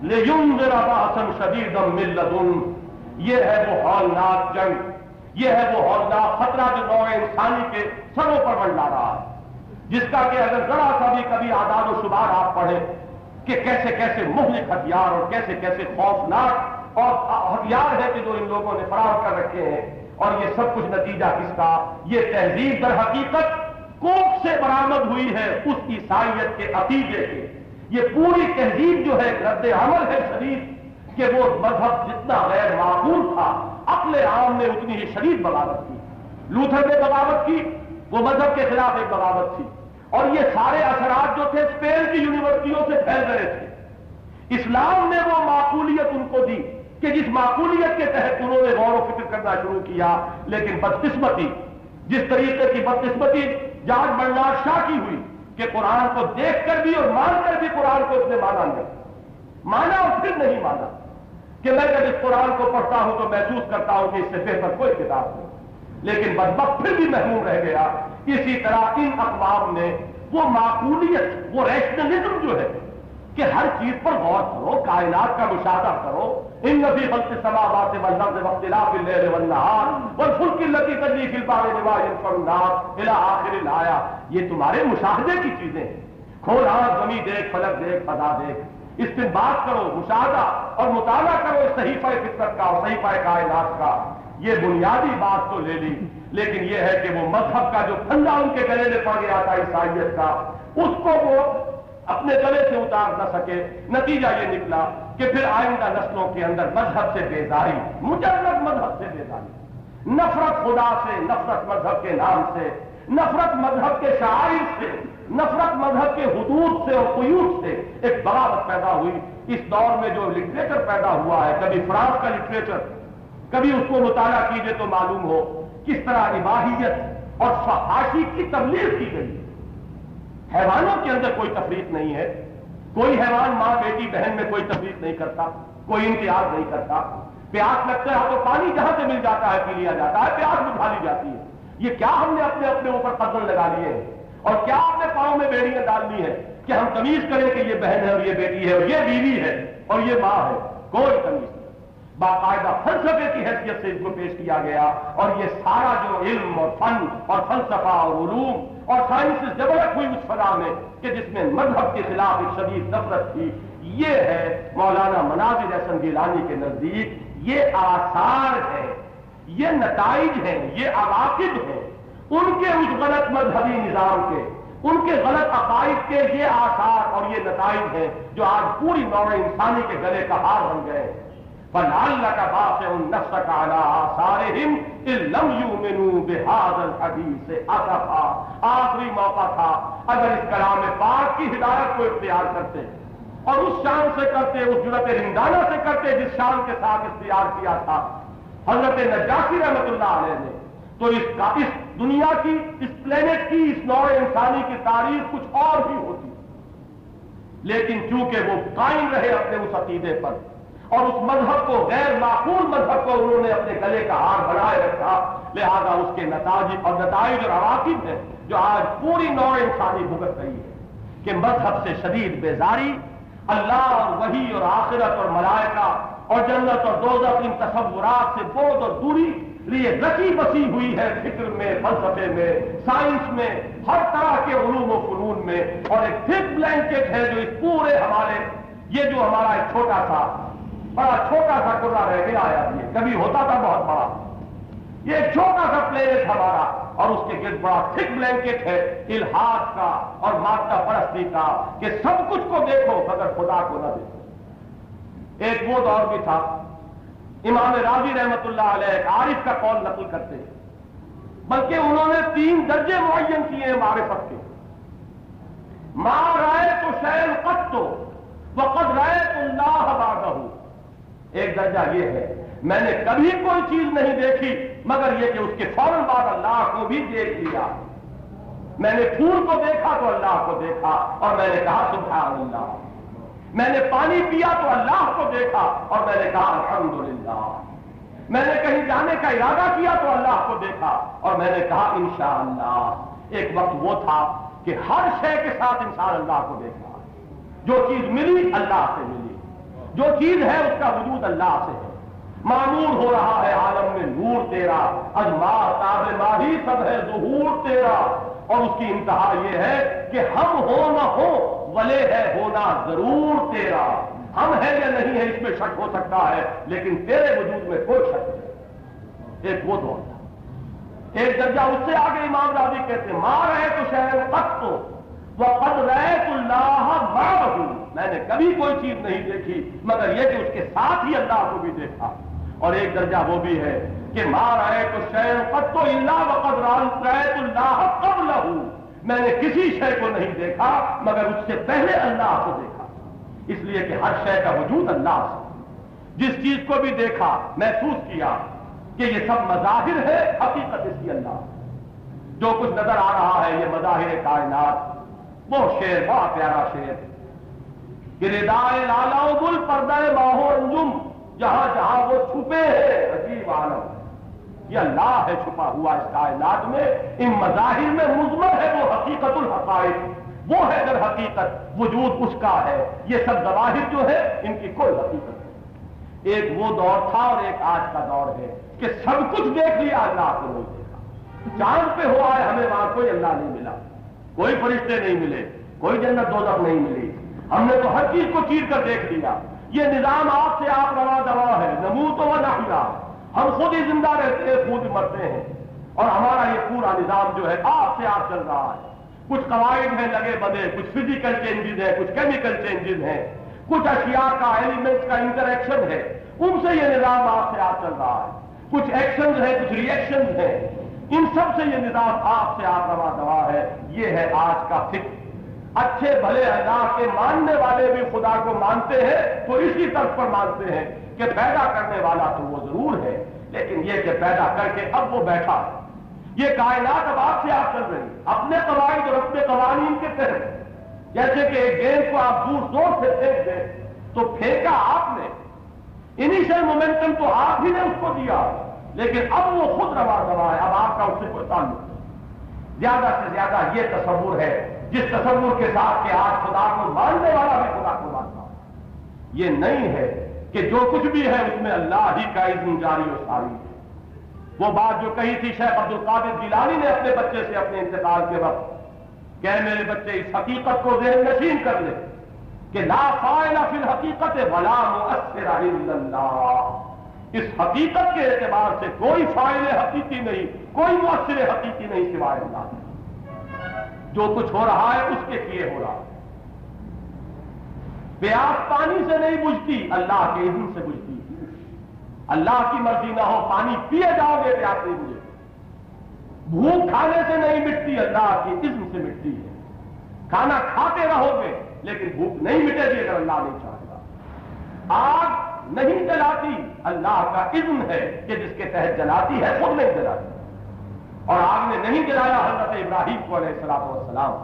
لِيُنذِرَ بَأْسًا شَدِيدًا مِّن لَّدُنْهُ، یہ ہے وہ ہولناک جنگ، یہ ہے وہ ہولناک خطرہ جو نوع انسانی کے سروں پر منڈلا رہا ہے، جس کا کہ اگر ذرا سا بھی کبھی اعداد و شمار آپ پڑھیں کہ کیسے کیسے مہلک ہتھیار اور کیسے کیسے خوفناک اور ہتھیار ہے کہ جو ان لوگوں نے فراہم کر رکھے ہیں. اور یہ سب کچھ نتیجہ کس کا؟ یہ تہذیب در حقیقت کوک سے برآمد ہوئی ہے اس عیسائیت کے عقیدے کے. یہ پوری تہذیب جو ہے رد عمل ہے شدید کہ وہ مذہب جتنا غیر معقول تھا عقل عام نے اتنی ہی شدید بغاوت کی. لوتھر نے بغاوت کی، وہ مذہب کے خلاف ایک بغاوت تھی. اور یہ سارے اثرات جو تھے اسپین کی یونیورسٹیوں سے پھیل رہے تھے. اسلام نے وہ معقولیت ان کو دی کہ جس معقولیت کے تحت انہوں نے غور و فکر کرنا شروع کیا. لیکن بدقسمتی، جس طریقے کی بدقسمتی جارج برنارڈ شاہ کی ہوئی کہ قرآن کو دیکھ کر بھی اور مان کر بھی قرآن کو اس نے مانا نہیں، مانا اور پھر نہیں مانا. کہ میں جب اس قرآن کو پڑھتا ہوں تو محسوس کرتا ہوں کہ اس سے بہتر کوئی کتاب نہیں، لیکن بدبخت پھر بھی محروم رہ گیا. اسی طرح ان اقوام نے وہ معقولیت، وہ ریشنلزم جو ہے کہ ہر چیز پر غور کرو، کائنات کا مشاہدہ کرو. ان فی خلق السماوات والارض واختلاف الليل والنهار والفلك التي تجري في البحر بما ينفع الناس الى آخر الآیہ. یہ تمہارے مشاہدے کی چیزیں ہیں. کھول آنکھ، زمین دیکھ، فلک دیکھ، فضا دیکھ، استنباط کرو، مشاہدہ اور مطالعہ کرو اس صحیفہ فطرت کا اور صحیفہ کائنات کا. یہ بنیادی بات تو لے لی، لیکن یہ ہے کہ وہ مذہب کا جو پھندا ان کے گلے میں پڑ گیا تھا عیسائیت کا، اس کو وہ اپنے گلے سے اتار نہ سکے. نتیجہ یہ نکلا کہ پھر آئندہ نسلوں کے اندر مذہب سے بیزاری، مجرد مذہب سے بیزاری، نفرت خدا سے، نفرت مذہب کے نام سے، نفرت مذہب کے شعائر سے، نفرت مذہب کے حدود سے اور قیود سے ایک بغاوت پیدا ہوئی. اس دور میں جو لٹریچر پیدا ہوا ہے، کبھی فرانس کا لٹریچر، کبھی اس کو مطالعہ کیجئے تو معلوم ہو کس طرح اباحیت اور فحاشی کی تبلیغ کی گئی. حیوانوں کے اندر کوئی تفریق نہیں ہے. کوئی حیوان ماں بیٹی بہن میں کوئی تفریق نہیں کرتا، کوئی امتیاز نہیں کرتا. پیاس لگتا ہے تو پانی جہاں سے مل جاتا ہے پی لیا جاتا ہے، پیاس بجھا لی جاتی ہے. یہ کیا ہم نے اپنے اپنے اوپر قدر لگا لیے ہیں اور کیا اپنے پاؤں میں بیڑیاں ڈال لی ہیں کہ ہم تمیز کریں کہ یہ بہن ہے اور یہ بیٹی ہے اور یہ بیوی ہے اور یہ ماں ہے. کوئی تمیز نہیں. باقاعدہ فلسفے کی حیثیت سے اس کو پیش کیا گیا. اور یہ سارا جو علم اور فن اور فلسفہ اور علوم اور سائنس ڈیولپ ہوئی اس فضا میں کہ جس میں مذہب کے خلاف ایک شدید نفرت تھی، یہ ہے مولانا مناظر احسن گیلانی کے نزدیک یہ آثار ہیں، یہ نتائج ہیں، یہ عواقب ہیں ان کے اس غلط مذہبی نظام کے، ان کے غلط عقائد کے. یہ آثار اور یہ نتائج ہیں جو آج پوری نوع انسانی کے گلے کا ہار بن گئے. فَلَعَلَّكَ بَاخِعٌ نَفْسَكَ عَلَىٰ آثَارِهِمْ إِن لَّمْ يُؤْمِنُوا بِهَٰذَا الْحَدِيثِ أَسَفًا. آخری موقع تھا اگر اس کلام پاک کی ہدایت کو اختیار کرتے اور اس شان سے کرتے، اس جرأت رندانہ سے کرتے جس شان کے ساتھ اختیار کیا تھا حضرت نجاشی رحمۃ اللہ علیہ نے، تو اس دنیا کی، اس پلینٹ کی، اس نوع انسانی کی تاریخ کچھ اور بھی ہوتی. لیکن چونکہ وہ قائم رہے اپنے اس عقیدے پر اور اس مذہب کو، غیر معقول مذہب کو انہوں نے اپنے گلے کا ہار بنائے رکھا، لہذا اس کے نتائج اور عواقب ہیں جو آج پوری نوع انسانی بھگت رہی ہے کہ مذہب سے شدید بیزاری، اللہ اور وحی اور آخرت اور ملائکہ اور جنت اور دوزخ، ان تصورات سے بعد اور دوری لیے رچی بسی ہوئی ہے فکر میں، فلسفے میں، سائنس میں، ہر طرح کے علوم و فنون میں. اور ایک تھک بلینکٹ ہے جو اس پورے ہمارے، یہ جو ہمارا ایک چھوٹا سا، بڑا چھوٹا سا قرہ رہ گیا ہے، کبھی ہوتا تھا بہت بڑا. یہ ایک چھوٹا سا پلینٹ ہمارا اور اس کے گرد بڑا تھک بلینکٹ ہے الحاد کا اور مادہ پرستی کا کہ سب کچھ کو دیکھو مگر خدا کو نہ دیکھو. ایک وہ دور بھی تھا، امام راضی رحمت اللہ علیہ ایک عارف کا قول نقل کرتے ہیں، بلکہ انہوں نے 3 درجے معین کیے ہیں معرفت کے. ما رأیت شیئا قط وقد رأیت اللہ بعدہ. ایک درجہ یہ ہے میں نے کبھی کوئی چیز نہیں دیکھی مگر یہ کہ اس کے فوراً بعد اللہ کو بھی دیکھ لیا. میں نے پھول کو دیکھا تو اللہ کو دیکھا اور میں نے کہا سبحان اللہ. میں نے پانی پیا تو اللہ کو دیکھا اور میں نے کہا الحمدللہ، میں نے کہیں جانے کا ارادہ کیا تو اللہ کو دیکھا اور میں نے کہا انشاءاللہ۔ ایک وقت وہ تھا کہ ہر شے کے ساتھ انسان اللہ کو دیکھا، جو چیز ملی اللہ سے ملی، جو چیز ہے اس کا وجود اللہ سے ہے۔ معمور ہو رہا ہے عالم میں نور تیرا، از ماہ تاب ماہی سب ہے ظہور تیرا، اور اس کی انتہا یہ ہے کہ ہم ہو نہ ہو ولے ہے ہونا ضرور تیرا۔ ہم ہے یا نہیں ہے اس میں شک ہو سکتا ہے، لیکن تیرے وجود میں کوئی شک نہیں۔ ایک وہ دور تھا، ایک درجہ اس سے آگے امام راضی کہتے ہیں ماں رہے تو شہر قط تو وقد رأیت اللہ معہ، میں نے کبھی کوئی چیز نہیں دیکھی مگر یہ کہ اس کے ساتھ ہی اللہ کو بھی دیکھا۔ اور ایک درجہ وہ بھی ہے کہ ماں رأیت شیئا قط الا وقد رأیت اللہ قبلہ، میں نے کسی شے کو نہیں دیکھا مگر اس سے پہلے اللہ کو دیکھا، اس لیے کہ ہر شے کا وجود اللہ سے۔ جس چیز کو بھی دیکھا محسوس کیا کہ یہ سب مظاہر ہے، حقیقت اس کی اللہ۔ جو کچھ نظر آ رہا ہے یہ مظاہر کائنات، وہ شعر بڑا پیارا شعر کہ ردائے لالا و گل پردہ ماہ و انجم، جہاں جہاں وہ چھپے ہیں عجیب عالم، یہ اللہ ہے چھپا ہوا اس کائنات میں، ان مظاہر میں مضمر ہے وہ حقیقت الحقائق، وہ ہے در حقیقت وجود اس کا ہے، یہ سب ظواہر جو ہے ان کی کوئی حقیقت نہیں۔ ایک وہ دور تھا اور ایک آج کا دور ہے کہ سب کچھ دیکھ لیا اللہ کو نہیں دیکھا۔ چاند پہ ہوا ہے ہمیں وہاں کوئی اللہ نہیں ملا، کوئی فرشتے نہیں ملے، کوئی جنت دوزخ نہیں ملی، ہم نے تو ہر چیز کو چیر کر دیکھ لیا۔ یہ نظام آپ سے آپ روا دوا ہے، نموت و نحیا، ہم خود ہی زندہ رہتے ہیں خود ہی مرتے ہیں، اور ہمارا یہ پورا نظام جو ہے آپ سے آپ چل رہا ہے۔ کچھ قواعد ہیں لگے بندے، کچھ فزیکل چینجز ہیں، کچھ کیمیکل چینجز ہیں، کچھ اشیاء کا ایلیمنٹس کا انٹریکشن ہے، ان سے یہ نظام آپ سے آپ چل رہا ہے۔ کچھ ایکشنز ہیں، کچھ ریئیکشنز ہیں، ان سب سے یہ نظام آپ سے آپ روا دوا ہے۔ یہ ہے آج کا فکر۔ اچھے بھلے اللہ کے ماننے والے بھی خدا کو مانتے ہیں تو اسی طرف پر مانتے ہیں کہ پیدا کرنے والا تو وہ ضرور ہے، لیکن یہ کہ پیدا کر کے اب وہ بیٹھا ہے۔ یہ کائنات اب آپ سے آپ چل رہی اپنے قواعد اور اپنے قوانین کے تحت۔ جیسے کہ ایک گیند کو آپ دور زور سے پھینک دیں تو پھینکا آپ نے، انیشل مومنٹم تو آپ ہی نے اس کو دیا، لیکن اب وہ خود روا دوا ہے، اب آپ کا اس سے کوئی تعلق نہیں۔ زیادہ سے زیادہ یہ تصور ہے جس تصور کے ساتھ کہ آج خدا کو ماننے والا بھی خدا کو مانتا ہے، یہ نہیں ہے کہ جو کچھ بھی ہے اس میں اللہ ہی کا اذن جاری و ساری ہے۔ وہ بات جو کہی تھی شیخ عبد القادر جیلانی نے اپنے بچے سے اپنے انتقال کے وقت کہ میرے بچے اس حقیقت کو ذہن نشین کر لے کہ لا فاعل فی الحقیقت ولا مؤثر الا اللہ، اس حقیقت کے اعتبار سے کوئی فاعل حقیقی نہیں، کوئی مؤثر حقیقی نہیں سوائے اللہ۔ جو کچھ ہو رہا ہے اس کے کیے ہو رہا ہے۔ پیاس پانی سے نہیں بجھتی، اللہ کے اذن سے بجھتی ہے۔ اللہ کی مرضی نہ ہو پانی پیے جاؤ گے پیاس نہیں بجھے۔ بھوک کھانے سے نہیں مٹتی، اللہ کے اذن سے مٹتی ہے۔ کھانا کھاتے رہو گے لیکن بھوک نہیں مٹے گی اگر اللہ نہیں چاہتا۔ آگ نہیں جلاتی، اللہ کا اذن ہے کہ جس کے تحت جلاتی ہے، خود نہیں جلاتی۔ اور آگ نے نہیں جلایا حضرت ابراہیم کو علیہ السلام۔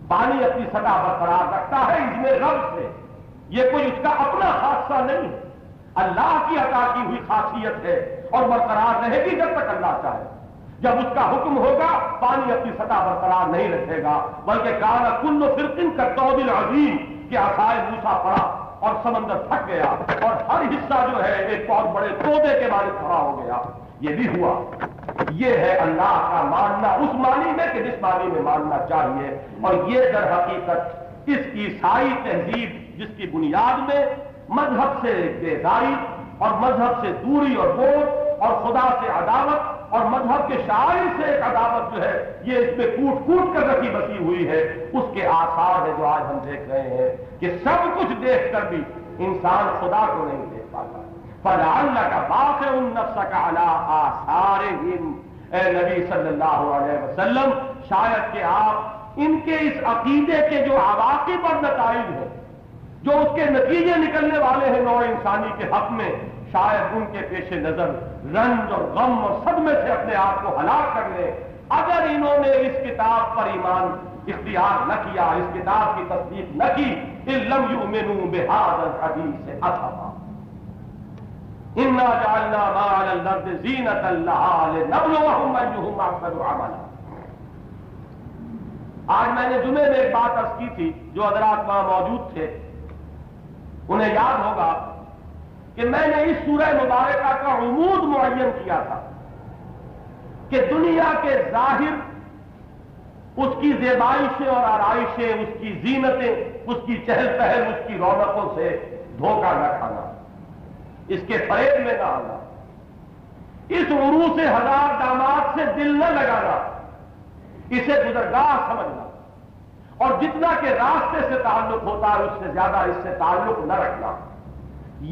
پانی اپنی سطح برقرار رکھتا ہے اذن رب سے، یہ کوئی اس کا اپنا خاصہ نہیں، اللہ کی عطا کی ہوئی خاصیت ہے اور برقرار رہے گی جب تک اللہ چاہے۔ جب اس کا حکم ہوگا پانی اپنی سطح برقرار نہیں رکھے گا، بلکہ کان کل فرق کالطود العظیم کہ عصائے موسیٰ پڑا اور سمندر پھٹ گیا اور ہر حصہ جو ہے ایک بہت بڑے تودے کے بارے کھڑا ہو گیا۔ یہ بھی ہوا۔ یہ ہے اللہ کا ماننا اس معنی میں کہ جس معنی میں ماننا چاہیے، اور یہ در حقیقت اس عیسائی تہذیب جس کی بنیاد میں مذہب سے بیزاری اور مذہب سے دوری اور بوجھ اور خدا سے عداوت اور مذہب کے شاعر سے ایک عداوت جو ہے یہ اس میں کوٹ کوٹ کر رکھی بسی ہوئی ہے، اس کے آثار ہے جو آج ہم دیکھ رہے ہیں کہ سب کچھ دیکھ کر بھی انسان خدا کو نہیں دیکھ پاتا۔ فَلَعَلَّكَ بَاخِعٌ نَفْسَكَ عَلَىٰ آثَارِهِمْ، اے نبی صلی اللہ علیہ وسلم شاید کہ آپ ان کے اس عقیدے کے جو عواقب اور نتائج ہیں، جو اس کے نتیجے نکلنے والے ہیں نوع انسانی کے حق میں، شاید ان کے پیش نظر رنج اور غم اور صدمے سے اپنے آپ کو ہلاک کر لیں۔ اگر انہوں نے اس کتاب پر ایمان اختیار نہ کیا، اس کتاب کی تصدیق نہ کی، ان لم یؤمنوا بهذا الحدیث اسفا انا جعلنا ما علی الارض زینۃ لها لنبلوهم ایہم احسن عملا۔ آج میں نے جمعے میں ایک بات عرض کی تھی، جو حضرات وہاں موجود تھے انہیں یاد ہوگا کہ میں نے اس سورہ مبارکہ کا عمود معین کیا تھا کہ دنیا کے ظاہر، اس کی زیبائشیں اور آرائشیں، اس کی زینتیں، اس کی چہل پہل، اس کی رونقوں سے دھوکہ نہ کھانا، اس کے فریب میں نہ آنا، اس عروس ہزار داماد سے دل نہ لگانا، اسے گزرگاہ سمجھنا، اور جتنا کہ راستے سے تعلق ہوتا ہے اس سے زیادہ اس سے تعلق نہ رکھنا۔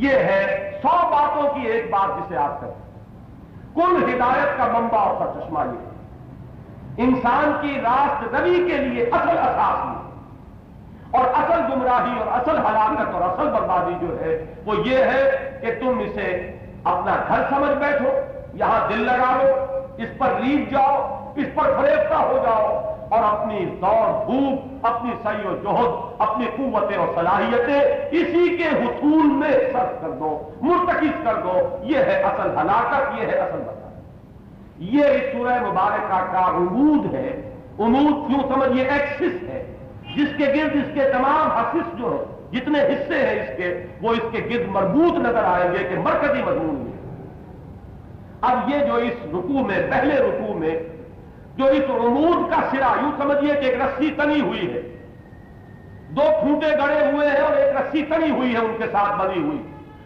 یہ ہے 100 باتوں کی ایک بات جسے آپ کریں۔ کل ہدایت کا منبع اور سرچشمہ یہ ہے، انسان کی راست روی کے لیے اصل اساس یہ، اور اصل گمراہی اور اصل ہلاکت اور اصل بربادی جو ہے وہ یہ ہے کہ تم اسے اپنا گھر سمجھ بیٹھو، یہاں دل لگا لو، اس پر ریجھ جاؤ، اس پر فریفتہ ہو جاؤ، اور اپنی دوڑ دھوپ، اپنی سعی و جہد، اپنی قوتیں اور صلاحیتیں اسی کے حصول میں صرف کر دو، مرتکز کر دو۔ یہ ہے اصل ہلاکت، یہ ہے اصل بربادی۔ یہ اس سورہ مبارکہ کا عمود ہے۔ عمود کیوں سمجھیے؟ ایکسس ہے، جس کے گرد اس کے تمام حصص جو ہیں، جتنے حصے ہیں اس کے، وہ اس کے گرد مربوط نظر آئیں گے کہ مرکزی مضمون یہ۔ اب یہ جو اس رکوع میں، پہلے رکوع میں جو اس عمود کا سرا، یوں سمجھیے کہ ایک رسی تنی ہوئی ہے، 2 کھوٹے گڑے ہوئے ہیں اور ایک رسی تنی ہوئی ہے ان کے ساتھ بنی ہوئی،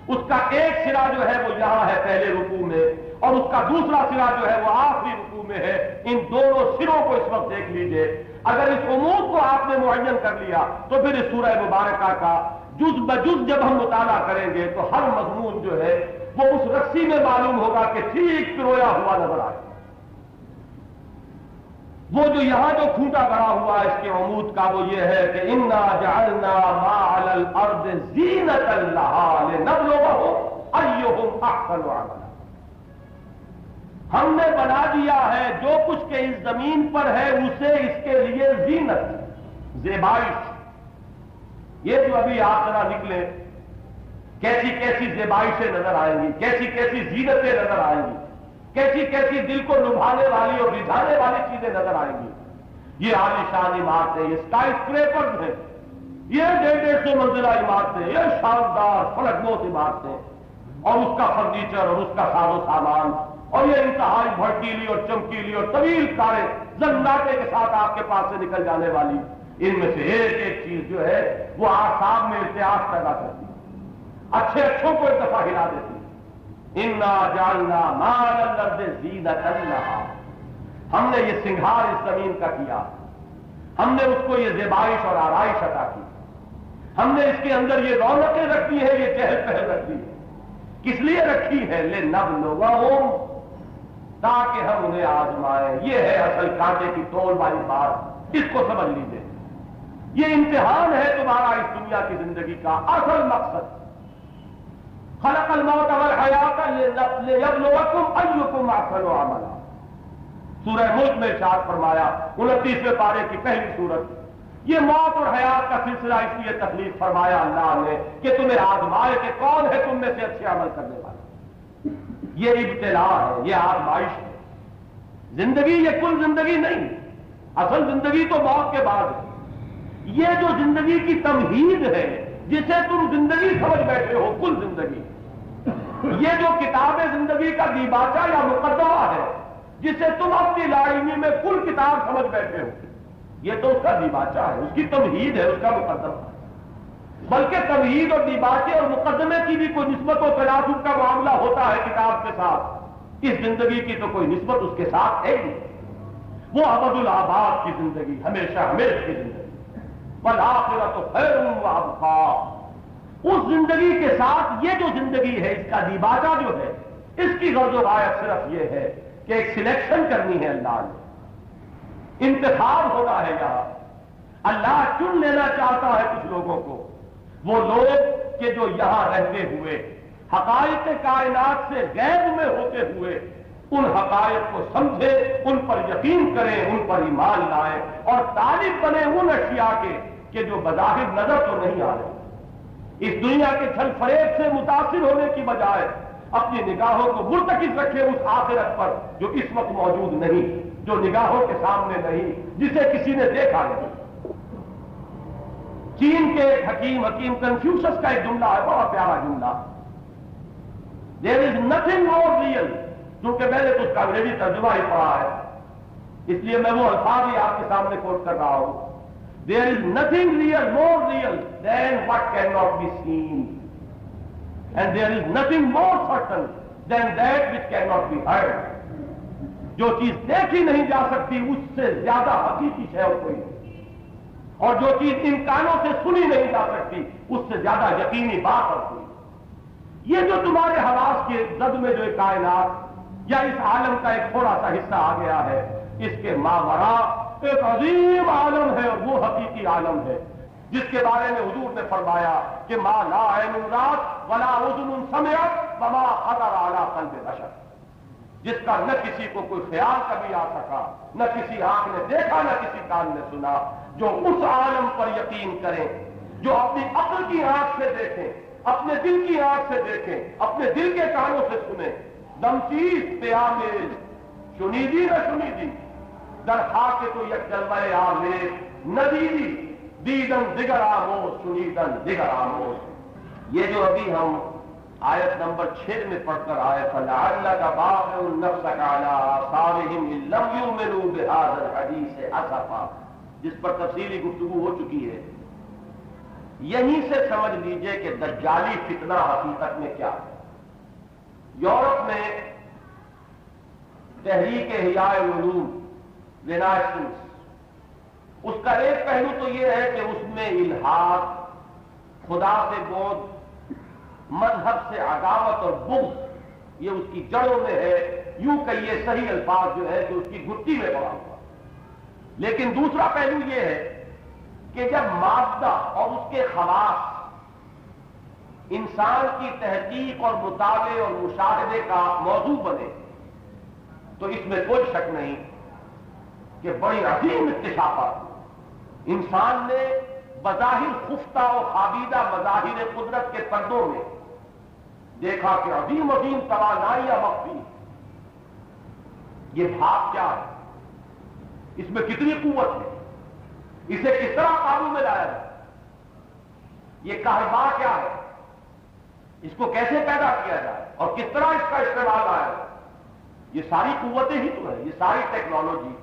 اس کا ایک سرا جو ہے وہ یہاں ہے پہلے رکوع میں، اور اس کا دوسرا سرا جو ہے وہ آخری رکوع میں ہے۔ ان دونوں سروں کو اس وقت دیکھ لیجئے۔ اگر اس عمود کو آپ نے معین کر لیا تو پھر اس سورہ مبارکہ کا جز بجز جب ہم مطالعہ کریں گے تو ہر مضمون جو ہے وہ اس رسی میں معلوم ہوگا کہ ٹھیک پرویا ہوا نظر آئے۔ وہ جو یہاں جو کھوٹا گڑا ہوا ہے اس کے عمود کا، وہ یہ ہے کہ انا جعلنا ما علی الارض زینۃ لها لنبلوهم ایہم احسن عملا۔ ہم نے بنا دیا ہے جو کچھ کہ اس زمین پر ہے اسے اس کے لیے زینت، زیبائش۔ یہ جو ابھی آپ ذرا نکلے، کیسی کیسی زیبائشیں نظر آئیں گی، کیسی کیسی زینتیں نظر آئیں گی، کیسی کیسی دل کو لبھانے والی اور رجھانے والی چیزیں نظر آئیں گی۔ یہ عالیشان عمارتیں، یہ اسکائی اسکریپرز ہیں، یہ 150 منزلہ عمارتیں، یہ شاندار فلک عمارتیں، اور اس کا فرنیچر اور اس کا ساز و سامان، اور یہ انتہائی بھڑکیلی اور چمکیلی اور طویل کاریں زناٹے کے ساتھ آپ کے پاس سے نکل جانے والی، ان میں سے ایک ایک چیز جو ہے وہ اعصاب میں ارتعاش پیدا کرتی ہے، اچھے اچھوں کو ایک دفعہ ہلا دیتی ہے۔ انا جعلنا ما علی الارض زینۃ لها، ہم نے یہ سنگھار اس زمین کا کیا، ہم نے اس کو یہ زیبائش اور آرائش عطا کی، ہم نے اس کے اندر یہ رونقیں رکھی ہیں، یہ چہل پہل رکھی ہے۔ کس لیے رکھی ہے؟ لنبلوهم، تاکہ ہم انہیں آزمائیں۔ یہ ہے اصل کانٹے کی تول والی بات، اس کو سمجھ لیجیے۔ یہ امتحان ہے تمہارا اس دنیا کی زندگی کا اصل مقصد۔ خلق الموت والحیات لیبلوکم ایکم احسن عملا، سورہ ملک میں ارشاد فرمایا 29ویں پارے کی پہلی سورت۔ یہ موت اور حیات کا سلسلہ اس لیے تخلیق فرمایا اللہ نے کہ تمہیں آزمائے کہ کون ہے تم میں سے اچھے عمل کرنے والا۔ یہ ابتلا ہے، یہ آزمائش ہے۔ زندگی یہ کل زندگی نہیں، اصل زندگی تو موت کے بعد ہے۔ یہ جو زندگی کی تمہید ہے جسے تم زندگی سمجھ بیٹھے ہو، کل زندگی، یہ جو کتاب زندگی کا دیباچہ یا مقدمہ ہے جسے تم اپنی لائنی میں کل کتاب سمجھ بیٹھے ہو، یہ تو اس کا دیباچہ ہے، اس کی تمہید ہے، اس کا مقدمہ ہے۔ بلکہ تمہید اور دیباچے اور مقدمے کی بھی کوئی نسبت و تناسب کا معاملہ ہوتا ہے کتاب کے ساتھ، اس زندگی کی تو کوئی نسبت اس کے ساتھ ہے نہیں۔ وہ ابد الآباد کی زندگی، ہمیشہ ہمیشہ کی زندگی، والآخرۃ خیر وابقیٰ، اس زندگی کے ساتھ یہ جو زندگی ہے اس کا دیباچہ جو ہے، اس کی غرض و غایت صرف یہ ہے کہ ایک سلیکشن کرنی ہے، اللہ نے انتخاب ہونا ہے یہاں۔ اللہ چن لینا چاہتا ہے کچھ لوگوں کو، وہ لوگ کہ جو یہاں رہتے ہوئے حقائق کائنات سے غیب میں ہوتے ہوئے ان حقائق کو سمجھے، ان پر یقین کریں، ان پر ایمان لائیں اور طالب بنے ان اشیاء کے کہ جو بظاہر نظر تو نہیں آ رہے۔ اس دنیا کے چھل فریب سے متاثر ہونے کی بجائے اپنی نگاہوں کو مرتکز رکھے اس آخرت پر جو اس وقت موجود نہیں، جو نگاہوں کے سامنے نہیں، جسے کسی نے دیکھا نہیں۔ چین کے ایک حکیم کنفیوشس کا ایک جملہ ہے، بہت پیارا جملہ، دیر از نتھنگ مور ریئل، کیونکہ میں نے تو اس کا انگریزی ترجمہ ہی پڑھا ہے اس لیے میں وہ الفاظ ہی آپ کے سامنے کوٹ کر رہا ہوں۔ There is nothing real more real than what can not be seen and there is nothing more certain than that which can not be heard. جو چیز دیکھی نہیں جا سکتی اس سے زیادہ حقیقی ہے اور کوئی نہیں، اور جو چیز ان کانوں سے سنی نہیں جا سکتی اس سے زیادہ یقینی بات اور کوئی نہیں۔ یہ جو تمہارے حواس کے زد میں جو کائنات یا اس عالم کا ایک تھوڑا سا حصہ آ گیا ہے، اس کے ماوراء ایک عظیم عالم ہے، اور وہ حقیقی عالم ہے جس کے بارے میں حضور نے فرمایا کہ ما لا عین رات ولا اذن سمعت وما خطر علی قلب بشر، جس کا نہ کسی کو کوئی خیال کبھی آ سکا، نہ کسی آنکھ نے دیکھا، نہ کسی کان نے سنا، جو اس عالم پر یقین کریں، جو اپنی عقل کی آنکھ سے دیکھیں، اپنے دل کی آنکھ سے دیکھیں، اپنے دل کے کانوں سے سنیں۔ دم چیز پیامل شنیدی نہ شنیدی در خاک تو یک جلوہ آمیز ندیدی دیدن دیگر آموز شنیدن دیگر آموز۔ یہ جو ابھی ہم آیت نمبر 6 میں پڑھ کر آئے فَلَعَلَّكَ بَاخِعٌ نَفْسَكَ عَلَىٰ آثَارِهِمْ إِن لَّمْ يُؤْمِنُوا بِهَٰذَا الْحَدِيثِ أَسَفًا، جس پر تفصیلی گفتگو ہو چکی ہے، یہیں سے سمجھ لیجئے کہ دجالی فتنہ حقیقت میں کیا ہے۔ یورپ میں تحریک احیاء العلوم رینائسنس، اس کا ایک پہلو تو یہ ہے کہ اس میں الحاد، خدا سے بعد، مذہب سے عداوت اور بغض یہ اس کی جڑوں میں ہے، یوں کہیے صحیح الفاظ جو ہے کہ اس کی گھٹی میں پڑا ہوا۔ لیکن دوسرا پہلو یہ ہے کہ جب مادہ اور اس کے خواص انسان کی تحقیق اور مطالعے اور مشاہدے کا موضوع بنے تو اس میں کوئی شک نہیں کہ بڑی عظیم اکتشافات انسان نے بظاہر خفتہ و خوابیدہ مظاہر قدرت کے پردوں میں دیکھا کہ عظیم عظیم توانائیاں مخفی۔ یہ بھاپ کیا ہے، اس میں کتنی قوت ہے، اسے کس طرح قابو میں لایا جائے، یہ کہربا کیا ہے، اس کو کیسے پیدا کیا جائے اور کس طرح اس کا استعمال آیا، یہ ساری قوتیں ہی تو ہے، یہ ساری ٹیکنالوجی،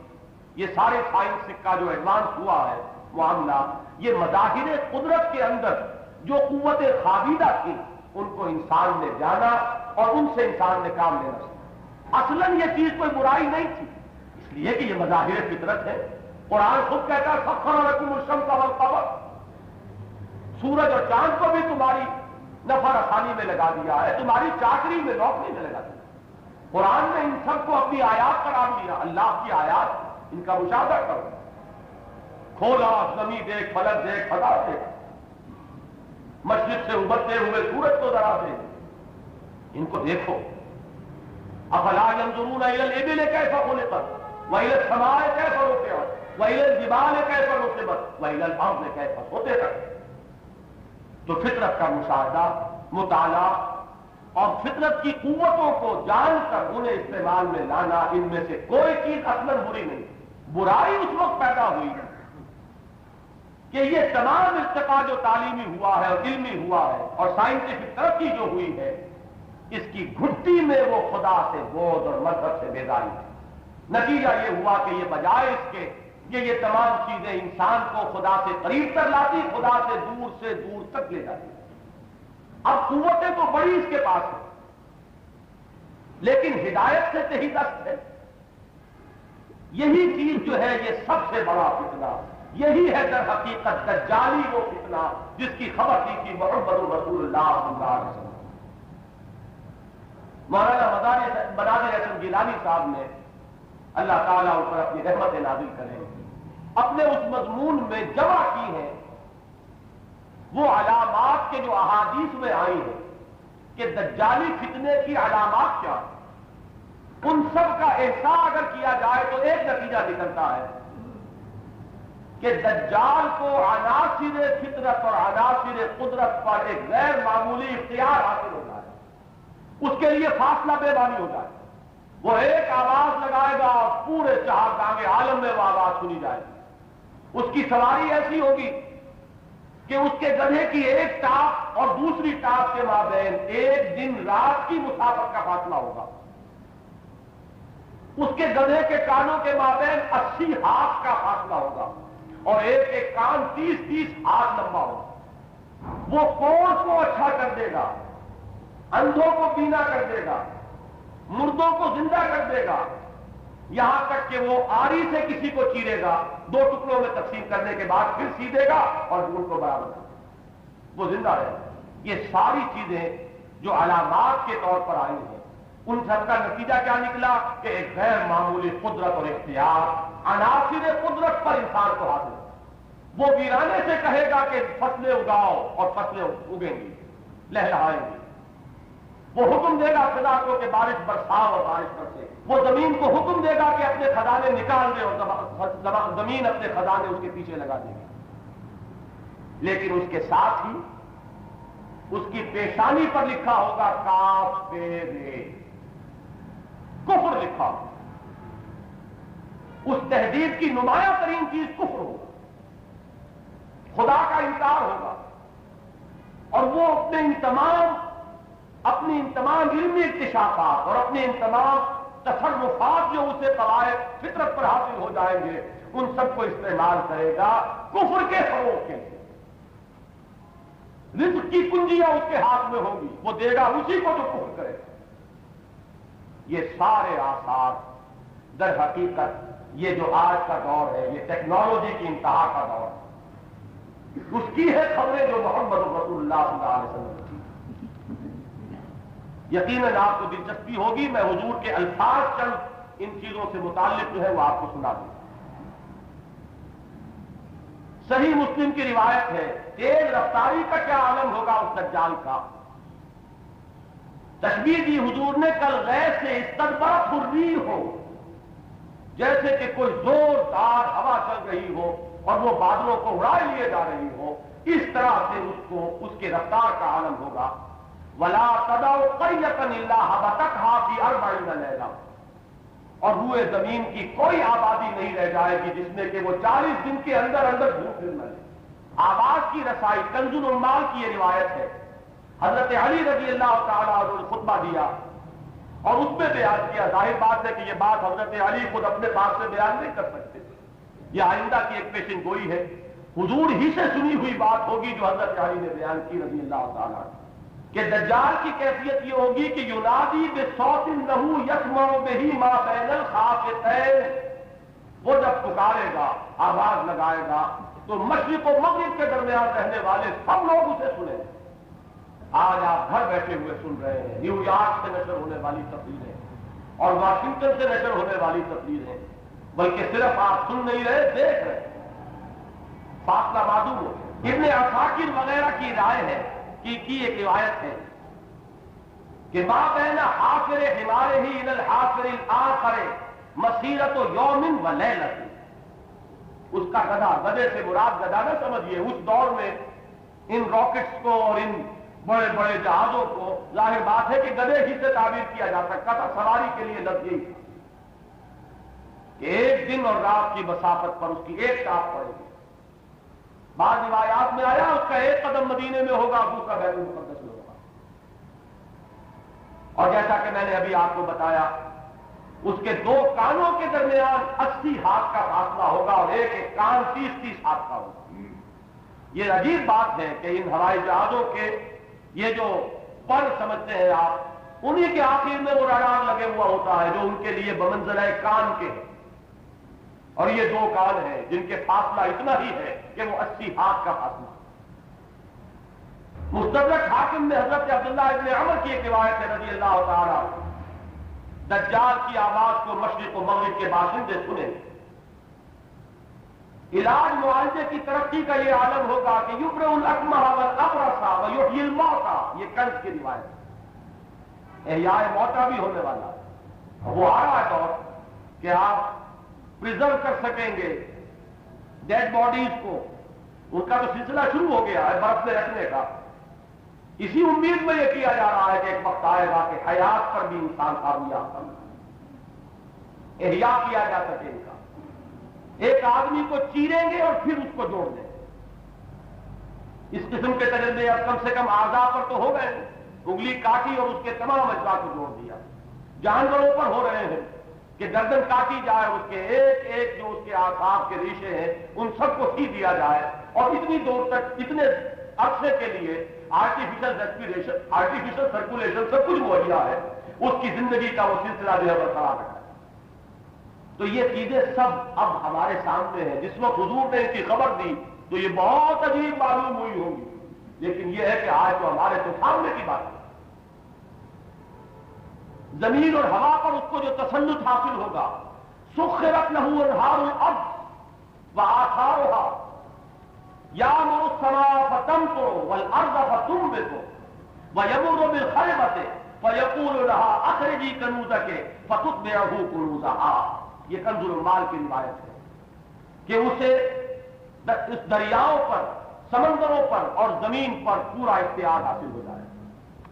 یہ سارے سائنس کا جو ایڈوانس ہوا ہے معاملہ، یہ مظاہر قدرت کے اندر جو قوتیں خابیدہ تھیں ان کو انسان نے جانا اور ان سے انسان نے کام لینا سیکھا۔ اصلاً یہ چیز کوئی برائی نہیں تھی، اس لیے کہ یہ مظاہر فطرت ہے۔ قرآن خود کہتا ہے سخر لکم الشمس والقمر، سورج اور چاند کو بھی تمہاری نفع رسانی میں لگا دیا ہے، تمہاری چاکری میں نوکری میں لگا دیا۔ قرآن نے ان سب کو اپنی آیات قرار دیا، اللہ کی آیات، ان کا مشاہدہ کرو، کھولا زمین دیکھ، فلک دیکھ، فضا دیکھ، مشرق سے ابھرتے ہوئے سورج کو ذرا دیکھ، ان کو دیکھو۔ افلا ينظرون الى الابل كيف خلقت والى السماء كيف رفعت والى الجبال كيف نصبت والى الارض كيف سطحت۔ تو فطرت کا مشاہدہ، مطالعہ اور فطرت کی قوتوں کو جان کر انہیں استعمال میں لانا، ان میں سے کوئی چیز اصلاً بری نہیں۔ برائی اس وقت پیدا ہوئی ہے کہ یہ تمام ارتقاء جو تعلیمی ہوا ہے اور علمی ہوا ہے اور سائنٹیفک ترقی جو ہوئی ہے، اس کی گھٹی میں وہ خدا سے بعد اور مذہب سے بیداری ہے۔ نتیجہ یہ ہوا کہ یہ بجائے اس کے کہ یہ تمام چیزیں انسان کو خدا سے قریب کر لاتی، خدا سے دور تک لے جاتی۔ اب قوتیں تو بڑی اس کے پاس ہیں، لیکن ہدایت سے تہی دست ہے۔ یہی چیز جو ہے یہ سب سے بڑا فتنہ، یہی ہے در حقیقت دجالی وہ فتنہ جس کی خبر دی تھی محمد رسول اللہ صلی اللہ علیہ وسلم۔ مولانا مناظر حسن گیلانی صاحب نے، اللہ تعالیٰ ان پر اپنی رحمت نازل کرے، اپنے اس مضمون میں جمع کی ہے وہ علامات کے جو احادیث میں آئی ہیں کہ دجالی فتنے کی علامات کیا ہیں۔ ان سب کا احساس اگر کیا جائے تو ایک نتیجہ نکلتا ہے کہ دجال کو عناصر فطرت اور عناصر قدرت پر ایک غیر معمولی اختیار حاصل ہو جائے، اس کے لیے فاصلہ بے بانی ہو جائے۔ وہ ایک آواز لگائے گا اور پورے چہارگاہ عالم میں وہ آواز سنی جائے گی۔ اس کی سواری ایسی ہوگی کہ اس کے گدھے کی ایک ٹاپ اور دوسری ٹاپ کے مابین ایک دن رات کی مسافت کا فاصلہ ہوگا۔ اس کے گدھے کے کانوں کے مابین 80 ہاتھ کا فاصلہ ہوگا اور ایک ایک کان 30-30 ہاتھ لمبا ہوگا۔ وہ کوس کو اچھا کر دے گا، اندھوں کو بینا کر دے گا، مردوں کو زندہ کر دے گا، یہاں تک کہ وہ آری سے کسی کو چیرے گا، 2 ٹکڑوں میں تقسیم کرنے کے بعد پھر سیدھے گا اور ان کو برابر کر دے گا، وہ زندہ رہے گا۔ یہ ساری چیزیں جو علامات کے طور پر آئی ہیں، ان سب کا نتیجہ کیا نکلا کہ ایک غیر معمولی قدرت اور اختیار عناصر قدرت پر انسان کو حاصل ہے۔ وہ ویرانے سے کہے گا کہ فصلیں اگاؤ اور فصلیں اگیں گی، لہلہائیں گی۔ وہ حکم دے گا فضا کو کہ بارش برساؤ اور بارش برسے۔ وہ زمین کو حکم دے گا کہ اپنے خزانے نکال دے اور زمین اپنے خزانے اس کے پیچھے لگا دے گی۔ لیکن اس کے ساتھ ہی اس کی پیشانی پر لکھا ہوگا کاف پہ رے، کفر لکھا ہوگا۔ اس تہذیب کی نمایاں ترین چیز کفر ہوگا، خدا کا انکار ہوگا، اور وہ اپنی ان تمام علمی اکتشافات اور اپنے ان تمام تصرفات جو اسے قواعد فطرت پر حاصل ہو جائیں گے، ان سب کو استعمال کرے گا کفر کے فروغ کے لیے۔ رزق کی کنجیاں اس کے ہاتھ میں ہوں گی، وہ دے گا اسی کو جو کفر کرے گا۔ یہ سارے آثار در حقیقت یہ جو آج کا دور ہے، یہ ٹیکنالوجی کی انتہا کا دور ہے، اس کی ہے خبریں جو محمد رسول اللہ صلی اللہ علیہ وسلم کی۔ یقیناً آپ کو دلچسپی ہوگی، میں حضور کے الفاظ چند ان چیزوں سے متعلق جو ہے وہ آپ کو سنا دوں۔ صحیح مسلم کی روایت ہے، تیز رفتاری کا کیا عالم ہوگا اس دجال کا۔ تشبیہ دی حضور نے کل غیث سے استدبرت الریح ہو، جیسے کہ کوئی زوردار ہوا چل رہی ہو اور وہ بادلوں کو اڑائے لیے جا رہی ہو، اس طرح سے اس کے رفتار کا عالم ہوگا۔ وَلَا تَدَعُ قَرْيَةً إِلَّا هَبَطَتْهَا فِي 40 لَيْلَةً، اور روئے زمین کی کوئی آبادی نہیں رہ جائے گی جس میں کہ وہ 40 دن کے اندر گھوم پھر نہ لے۔ آواز کی رسائی، کنز العمال کی یہ روایت ہے۔ حضرت علی رضی اللہ تعالیٰ عنہ نے خطبہ دیا اور اس میں بیان کیا۔ ظاہر بات ہے کہ یہ بات حضرت علی خود اپنے پاس سے بیان نہیں کر سکتے، یہ آئندہ کی ایک پیشن گوئی ہے، حضور ہی سے سنی ہوئی بات ہوگی جو حضرت علی نے بیان کی رضی اللہ تعالیٰ عنہ، کہ دجال کی کیفیت یہ ہوگی کہ ینادی بصوت لہو یسمع بہ ما بین الخافتین، وہ جب پکارے گا، آواز لگائے گا تو مشرق و مغرب کے درمیان رہنے والے سب لوگ اسے سنیں گے۔ آج آپ گھر بیٹھے ہوئے سن رہے ہیں، نیو یارک سے نشر ہونے والی تقریریں اور واشنگٹن سے نشر ہونے والی تقریریں، بلکہ صرف آپ سن نہیں رہے، دیکھ رہے ہیں، فاصلہ معلوم ہو۔ ابن عساکر وغیرہ کی رائے ہے کی ایک روایت ہے کہ ما بین حافر حمارہ الی الحافر الاخر مسیرۃ یوم و لیلۃ، اس کا گدھے سے مراد گدھا نہ سمجھیے، اس دور میں ان راکٹس کو اور ان بڑے بڑے جہازوں کو ظاہر بات ہے کہ گدھے ہی سے تعبیر کیا جا سکتا تھا، سواری کے لیے لفظ یہی تھا کہ ایک دن اور رات کی مسافت پر اس کی ایک ٹاپ پڑے گی۔ بعض روایات میں آیا اس کا ایک قدم مدینے میں ہوگا، دوسرا بیت المقدس میں ہوگا، اور جیسا کہ میں نے ابھی آپ کو بتایا اس کے 2 کانوں کے درمیان 80 ہاتھ کا فاصلہ ہوگا اور ایک ایک کان 30-30 ہاتھ کا ہوگا۔ یہ عجیب بات ہے کہ ان ہوائی جہازوں کے یہ جو پر سمجھتے ہیں آپ، انہی کے آخر میں وہ رڈار لگے ہوا ہوتا ہے جو ان کے لیے بمنزلہ کان کے ہیں، اور یہ 2 کان ہیں جن کے فاصلہ اتنا ہی ہے کہ وہ 80 ہاتھ کا فاصلہ۔ مستدرک حاکم میں حضرت عبداللہ ابن عمر کی ایک روایت ہے رضی اللہ تعالیٰ، دجال کی آواز کو مشرق و مغرب کے باشندے سنیں۔ علاج معالجے کی ترقی کا یہ عالم ہوگا کہ یبرئ الاکمہ والابرص ویحیی الموتى، یہ کنز کی روایت ہے، احیاء موتیٰ بھی ہونے والا ہے، وہ آ رہا ہے دور کہ آپ پریزرو کر سکیں گے ڈیڈ باڈیز کو، ان کا تو سلسلہ شروع ہو گیا ہے برف میں رکھنے کا. اسی امید میں یہ کیا جا رہا ہے کہ ایک وقت آئے گا کہ حیات پر بھی انسان کامیاب کرنا، احیاء کیا جا سکے ان کا. ایک آدمی کو چیریں گے اور پھر اس کو جوڑ دیں گے. اس قسم کے تجربے اب کم سے کم اعضاء پر تو ہو گئے، انگلی کاٹی اور اس کے تمام اجزاء کو جوڑ دیا. جانوروں پر ہو رہے ہیں کہ گردن کاٹی جائے، اس کے ایک ایک جو اس کے اعصاب کے ریشے ہیں ان سب کو سی دیا جائے، اور اتنی دور تک اتنے عرصے کے لیے آرٹیفیشل ریسپیریشن، آرٹیفیشل سرکولیشن سب کچھ مہیا ہے، اس کی زندگی کا وہ سلسلہ جو ہے برقرار رکھا ہے. تو یہ چیزیں سب اب ہمارے سامنے ہیں. جس وقت حضور نے ان کی خبر دی تو یہ بہت عجیب معلوم ہوئی ہوگی، لیکن یہ ہے کہ آج تو ہمارے تو سامنے کی بات ہے. زمین اور ہوا پر اس کو جو تسلط حاصل ہوگا، سخرت لہ انہار الارض وآثارها یامر السماء فتمطر والارض فتنبت ویمر بالخربة فیقول لها اخرجی کنوزک فتتبعه کنوزها. یہ کنز المال کی روایت ہے کہ اسے اس دریاؤں پر، سمندروں پر اور زمین پر پورا اختیار حاصل ہو جائے.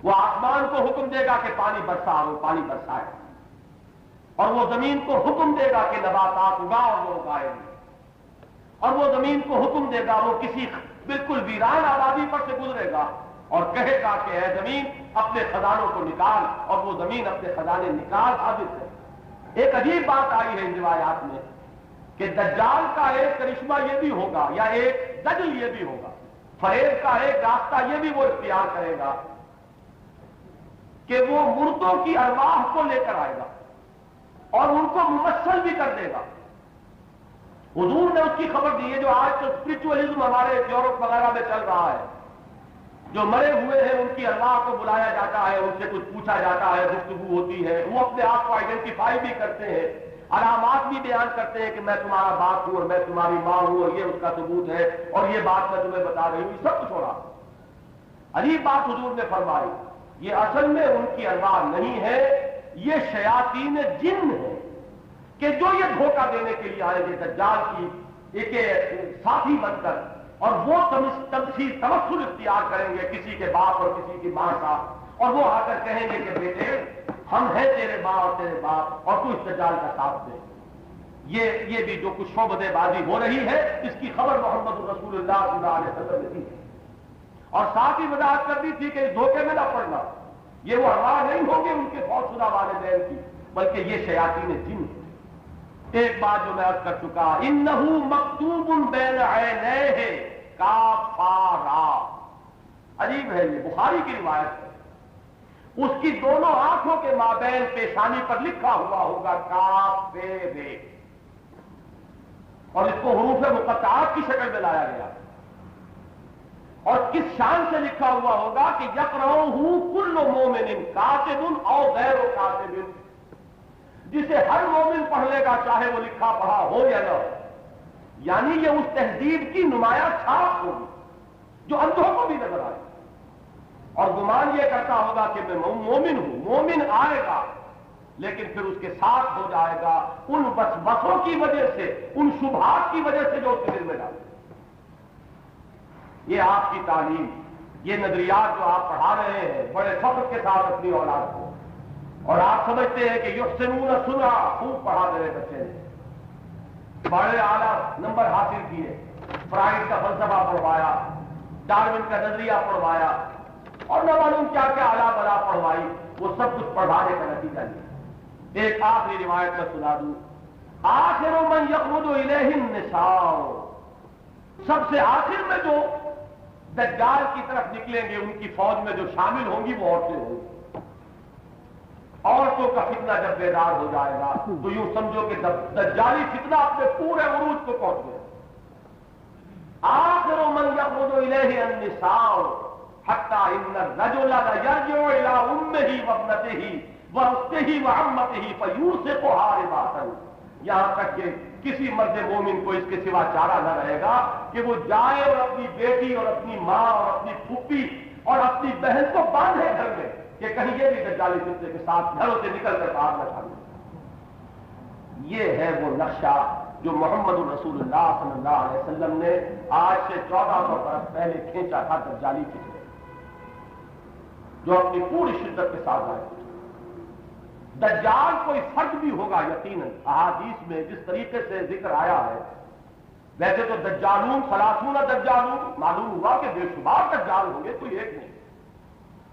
وہ آسمان کو حکم دے گا کہ پانی برسا، وہ پانی برسائے، اور وہ زمین کو حکم دے گا کہ نباتات اگا، اور وہ اگائے گی. اور وہ زمین کو حکم دے گا، وہ کسی بالکل ویران آبادی پر سے گزرے گا اور کہے گا کہ اے زمین اپنے خزانوں کو نکال، اور وہ زمین اپنے خزانے نکال حاضر ہے. ایک عجیب بات آئی ہے ان روایات میں کہ دجال کا ایک کرشمہ یہ بھی ہوگا، یا ایک دجل یہ بھی ہوگا، فریب کا ایک راستہ یہ بھی وہ اختیار کرے گا کہ وہ مردوں کی ارواح کو لے کر آئے گا اور ان کو ممثل بھی کر دے گا. حضور نے اس کی خبر دی ہے. جو آج تو اسپرچوئلزم ہمارے یورپ وغیرہ میں چل رہا ہے، جو مرے ہوئے ہیں ان کی ارواح کو بلایا جاتا ہے، ان سے کچھ پوچھا جاتا ہے، گفتگو ہوتی ہے، وہ اپنے آپ کو آئیڈینٹیفائی بھی کرتے ہیں، علامات بھی بیان کرتے ہیں کہ میں تمہارا باپ ہوں اور میں تمہاری ماں ہوں اور یہ اس کا ثبوت ہے اور یہ بات میں تمہیں بتا رہی ہوں. یہ سب کچھ ہو رہا. عجیب بات حضور نے فرمائی، یہ اصل میں ان کی ارواح نہیں ہے، یہ شیاطین جن ہے کہ جو یہ دھوکہ دینے کے لیے آئے گے دجال کی ایک ساتھی بن کر، اور وہ تمثل اختیار کریں گے کسی کے باپ اور کسی کی ماں کا، اور وہ آ کر کہیں گے کہ بیٹے ہم ہیں تیرے ماں اور تیرے باپ، اور تو اس دجال کا ساتھ دے. یہ بھی جو کچھ شعبدے بازی ہو رہی ہے، اس کی خبر محمد رسول اللہ صلی اللہ علیہ وسلم نے دی ہے، اور ساتھ ہی وضاحت کر دی تھی کہ اس دھوکے میں نہ پڑنا. یہ وہ ارواح نہیں ہوں گے ان کے فوت شدہ والدین کی، بلکہ یہ شیاطین جن ہیں. ایک بات جو میں عرض کر چکا، انہو مکتوب بین عینیہ کافارا. عجیب ہے، یہ بخاری کی روایت ہے. اس کی دونوں آنکھوں کے مابین پیشانی پر لکھا ہوا ہوگا کاف بے، اور اس کو حروف مقطعات کی شکل میں لایا گیا. اور کس شان سے لکھا ہوا ہوگا کہ یقرؤہ کل مومن کاتب او غیر کاتب، جسے ہر مومن پڑھ لے گا چاہے وہ لکھا پڑھا ہو یا نہ ہو. یعنی یہ اس تہذیب کی نمایاں چھاپ ہوگی جو اندھوں کو بھی نظر آئے، اور گمان یہ کرتا ہوگا کہ میں مومن ہوں. مومن آئے گا لیکن پھر اس کے ساتھ ہو جائے گا ان وسوسوں کی وجہ سے، ان شبہات کی وجہ سے جو اس کے دل میں ڈالے. یہ آپ کی تعلیم، یہ نظریات جو آپ پڑھا رہے ہیں بڑے فخر کے ساتھ اپنی اولاد کو، اور آپ سمجھتے ہیں کہ یحسنون سنا، خوب پڑھا میرے بچے نے، بڑے اعلیٰ نمبر حاصل کیے، فرائڈ کا فلسفہ پڑھوایا، ڈارون کا نظریہ پڑھوایا، اور نہ معلوم کیا کیا اعلیٰ بلا پڑھوائی. وہ سب کچھ پڑھانے کا نتیجہ لیا. ایک آخری روایت میں سنا دوں، آخر من یخرج الیہ النساء، سب سے آخر میں جو دجال کی طرف نکلیں گے ان کی فوج میں جو شامل ہوں گی وہ عورتیں ہوں گی. عورتوں کا فتنہ جب بیدار ہو جائے گا تو یوں سمجھو کہ دجالی فتنہ اپنے پورے عروج کو پہنچ گیا. آخر من یخرج الیہ النساء حتی ان الرجل لیرجع الی امہ وابنتہ واختہ وعمتہ فیوثقها رباطا، یہاں تک کہ کسی مرد مومن کو اس کے سوا چارہ نہ رہے گا کہ وہ جائے اور اپنی بیٹی اور اپنی ماں اور اپنی پھوپھی اور اپنی بہن کو باندھے گھر میں کہ کہیں یہ بھی دجالی فتنے کے ساتھ گھروں سے نکل کر باہر نہ جائے. یہ ہے وہ نقشہ جو محمد رسول اللہ صلی اللہ علیہ وسلم نے آج سے 1400 برس پہلے کھینچا تھا دجالی فتنے، جو اپنی پوری شدت کے ساتھ آئے۔ دجال کوئی فرد بھی ہوگا یقیناً، احادیث میں جس طریقے سے ذکر آیا ہے۔ ویسے تو دجالون 30 دجالون معلوم ہوا کہ بے شمار دجال ہوں گے، کوئی ایک نہیں،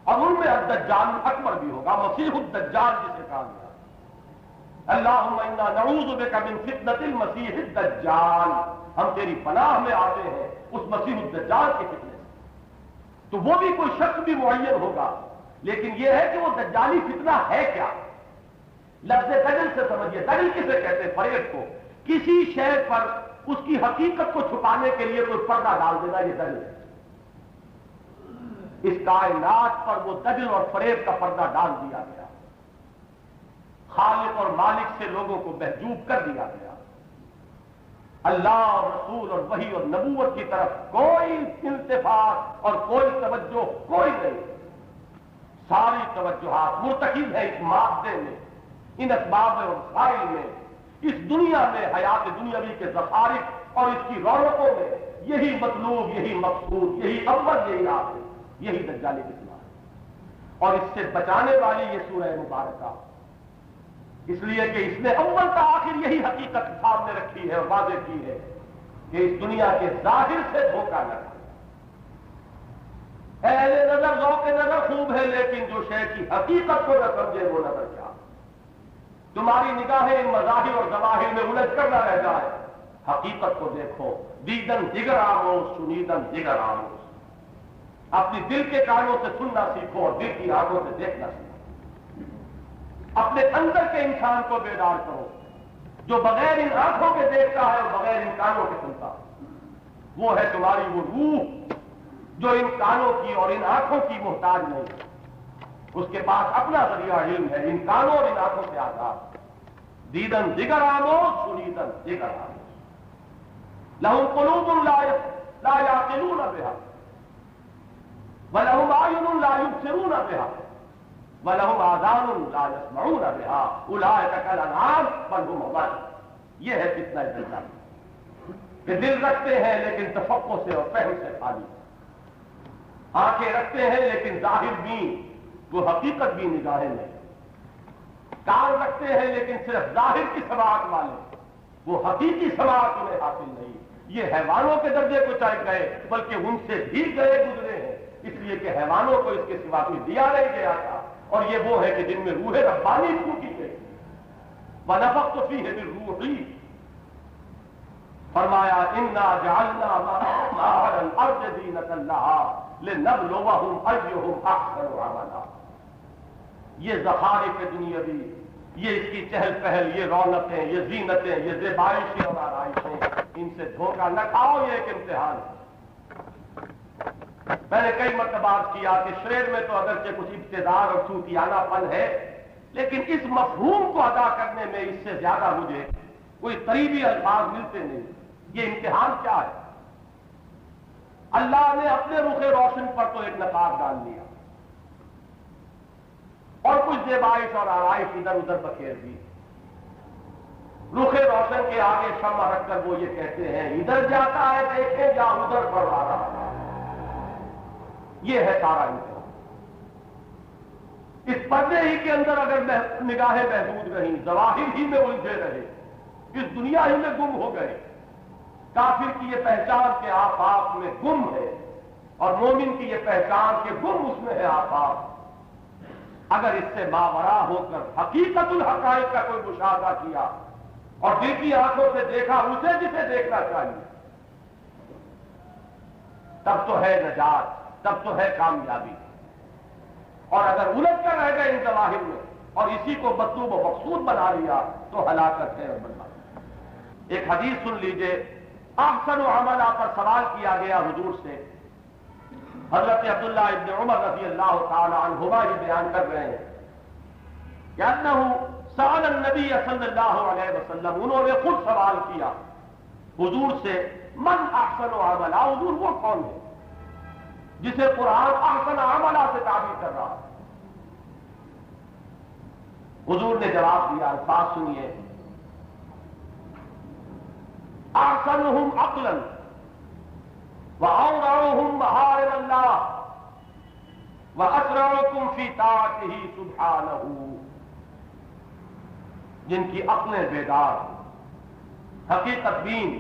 اور ان میں الدجال اکبر بھی ہوگا، مسیح الدجال جسے کہا گیا۔ اللہم انا نعوذ بک من فتنۃ المسیح الدجال، ہم تیری پناہ میں آتے ہیں اس مسیح الدجال کے فتنے سے۔ تو وہ بھی کوئی شخص بھی معین ہوگا، لیکن یہ ہے کہ وہ دجالی فتنہ ہے کیا؟ لفظ دجل سے سمجھیے، دجل کسے کہتے ہیں؟ فریب کو، کسی شے پر اس کی حقیقت کو چھپانے کے لیے کوئی پردہ ڈال دینا، یہ دجل ہے۔ اس کائنات پر وہ دجل اور فریب کا پردہ ڈال دیا گیا، خالق اور مالک سے لوگوں کو محجوب کر دیا گیا۔ اللہ اور رسول اور وحی اور نبوت کی طرف کوئی التفات اور کوئی توجہ کوئی نہیں، ساری توجہات مرتکز ہے اس مادے میں، ان اسباب اور وسائل میں، اس دنیا میں، حیات دنیاوی کے ذخائر اور اس کی رونقوں میں۔ یہی مطلوب، یہی مقصود، یہی اول، یہی آخر، یہی دجالی فتنہ ہے۔ اور اس سے بچانے والی یہ سورہ مبارکہ، اس لیے کہ اس نے اول تا آخر یہی حقیقت سامنے رکھی ہے اور واضح کی ہے کہ اس دنیا کے ظاہر سے دھوکہ نہ کھائے۔ اہل نظر ذوق نظر خوب ہے، لیکن جو شے کی حقیقت کو نہ سمجھے وہ نظر کیا؟ تمہاری نگاہیں ان مظاہر اور ظواہر میں الجھ کر نہ رہ جائے، حقیقت کو دیکھو۔ دیدن دیگر آموز، سنیدن دیگر آموز، اپنی دل کے کانوں سے سننا سیکھو اور دل کی آنکھوں سے دیکھنا سیکھو۔ اپنے اندر کے انسان کو بیدار کرو، جو بغیر ان آنکھوں کے دیکھتا ہے اور بغیر ان کانوں کے سنتا ہے، وہ ہے تمہاری وہ روح جو ان کانوں کی اور ان آنکھوں کی محتاج نہیں، اس کے پاس اپنا ذریعہ علم ہے، ان کانوں اور ان آنکھوں سے آزاد۔ دیدن دیگر آموز، سنیدن دیگر آموز، لہم قلوب لا یعقلون بہا ولہم اعین لا یبصرون بہا وَلَهُمْ آذَانٌ لَا يَسْمَعُونَ بِهَا أُولَٰئِكَ كَالْأَنْعَامِ بَلْ هُمْ أَضَلُّ۔ یہ ہے فتنہ دجال، کہ دل رکھتے ہیں لیکن تفقہ سے اور فہم سے خالی، آنکھیں رکھتے ہیں لیکن ظاہر بھی وہ حقیقت بھی نگاہیں نہیں، کان رکھتے ہیں لیکن صرف ظاہر کی سماعت والے، وہ حقیقی سماعت انہیں حاصل نہیں۔ یہ حیوانوں کے درجے کو چاہے گئے، بلکہ ان سے بھی گئے گزرے ہیں، اس لیے کہ حیوانوں کو اس کے سوا کوئی دیا نہیں گیا تھا، اور یہ وہ ہے کہ جن میں روح ربانی پھونکی گئی۔ وَنَفَخْتُ فِيهِ مِن رُّوحِي، فرمایا اِنَّا جَعَلْنَا مَا عَلَى الْأَرْضِ زِينَةً لَهَا لِنَبْلُوَهُمْ أَيُّهُمْ أَحْسَنُ عَمَلًا۔ یہ ذخائر دنیاوی، یہ اس کی چہل پہل، یہ رونقیں، یہ زینتیں، یہ زیبائشیں اور آرائشیں، ان سے دھوکہ نہ کھاؤ، یہ ایک امتحان ہے۔ میں نے کئی مرتبہ کیا کہ شعر میں تو اگرچہ کچھ ابتذال اور صوفیانہ پن ہے، لیکن اس مفہوم کو ادا کرنے میں اس سے زیادہ مجھے کوئی قریبی الفاظ ملتے نہیں۔ یہ امتحان کیا ہے؟ اللہ نے اپنے رخ روشن پر تو ایک نقاب ڈال دیا اور کچھ زیبائش اور آرائش ادھر ادھر بکھیر دی، رخ روشن کے آگے شمع رکھ کر وہ یہ کہتے ہیں ادھر جاتا ہے دیکھیں یا ادھر بڑھ رہا ہے۔ یہ ہے سارا امتحان۔ اس پردے ہی کے اندر اگر نگاہیں محدود رہیں، ظواہر ہی میں الجھے رہے، اس دنیا ہی میں گم ہو گئے، کافر کی یہ پہچان کے آفاق میں گم ہے اور مومن کی یہ پہچان کے گم اس میں ہے آفاق، اگر اس سے ماورا ہو کر حقیقت الحقائق کا کوئی مشاہدہ کیا اور دل کی آنکھوں سے دیکھا اسے جسے دیکھنا چاہیے، تب تو ہے نجات، تب تو ہے کامیابی۔ اور اگر الجھ کر رہ گئے ان ظواہر میں اور اسی کو مطلوب و مقصود بنا لیا تو ہلاکت ہے اور بربادی۔ ایک حدیث سن لیجئے، احسن عملا پر سوال کیا گیا حضور سے، حضرت عبداللہ ابن عمر رضی اللہ تعالی عنہما یہ بیان کر رہے ہیں کہ انہ سأل النبی صلی اللہ علیہ وسلم، انہوں نے خود سوال کیا حضور سے، من احسن عملا، حضور وہ کون ہے جسے قرآن احسن عملا سے تعبیر کر رہا ہے؟ حضور نے جواب دیا، الفاظ سنیے، احسنهم عقلا واورعهم محارم اللہ واسرعكم في طاعته سبحانه، جن کی عقلیں بیدار، حقیقت بین،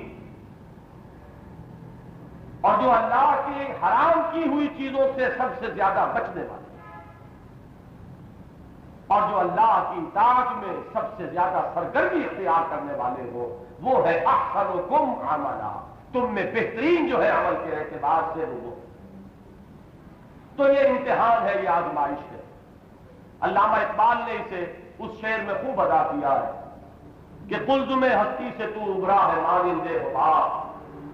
اور جو اللہ کی حرام کی ہوئی چیزوں سے سب سے زیادہ بچنے والے، اور جو اللہ کی اطاعت میں سب سے زیادہ سرگرمی اختیار کرنے والے ہو، وہ ہے احسنکم عملا، تم میں بہترین جو ہے عمل کے اعتبار سے وہ۔ تو یہ امتحان ہے، یہ آزمائش ہے۔ علامہ اقبال نے اسے اس شعر میں خوب ادا کیا ہے کہ قلزم ہستی سے تو ابھرا ہے مانندے ہوا،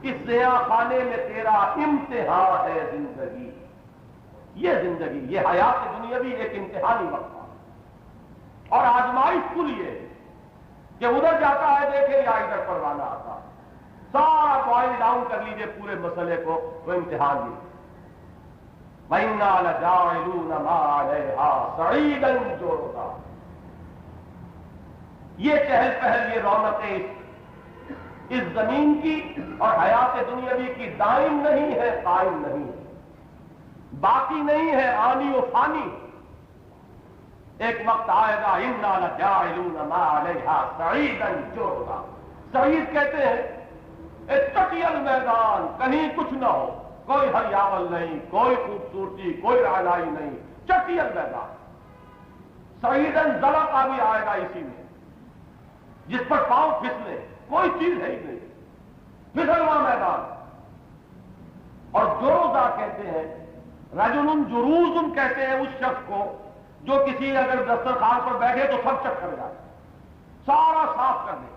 اس زیاں خانے میں تیرا امتحان ہے زندگی۔ یہ زندگی، یہ حیات دنیاوی ایک امتحانی وقت، اور آزمائش کل یہ ہے کہ ادھر جاتا ہے دیکھے یا ادھر پروانہ آتا ہے، سارا بوائل ڈاؤن کر لیجئے پورے مسئلے کو، وہ امتحان یہ۔ وَإِنَّا لَجَاعِلُونَ مَا عَلَيْهَا صَعِيدًا جُرُزًا، یہ چہل پہل، یہ رونقیں اس زمین کی اور حیات دنیاوی کی دائم نہیں ہے، قائم نہیں ہے، باقی نہیں ہے، آنی و فانی۔ ایک وقت آئے گا اِنَّا لَجَاعِلُونَ مَا عَلَيْهَا صَعِيدًا جُرُزًا، صعید کہتے ہیں ایک چٹیل میدان، کہیں کچھ نہ ہو، کوئی ہریاول نہیں، کوئی خوبصورتی، کوئی رعنائی نہیں، چٹیل میدان۔ صعیداً زلقہ بھی آئے گا اسی میں، جس پر پاؤں پھسلے، کوئی چیز ہے ہی نہیں، پھسلوا میدان۔ اور جروزہ کہتے ہیں، رجل جروز کہتے ہیں اس شخص کو جو کسی اگر دسترخوان پر بیٹھے تو سب چک کر جائے، سارا صاف کر دے۔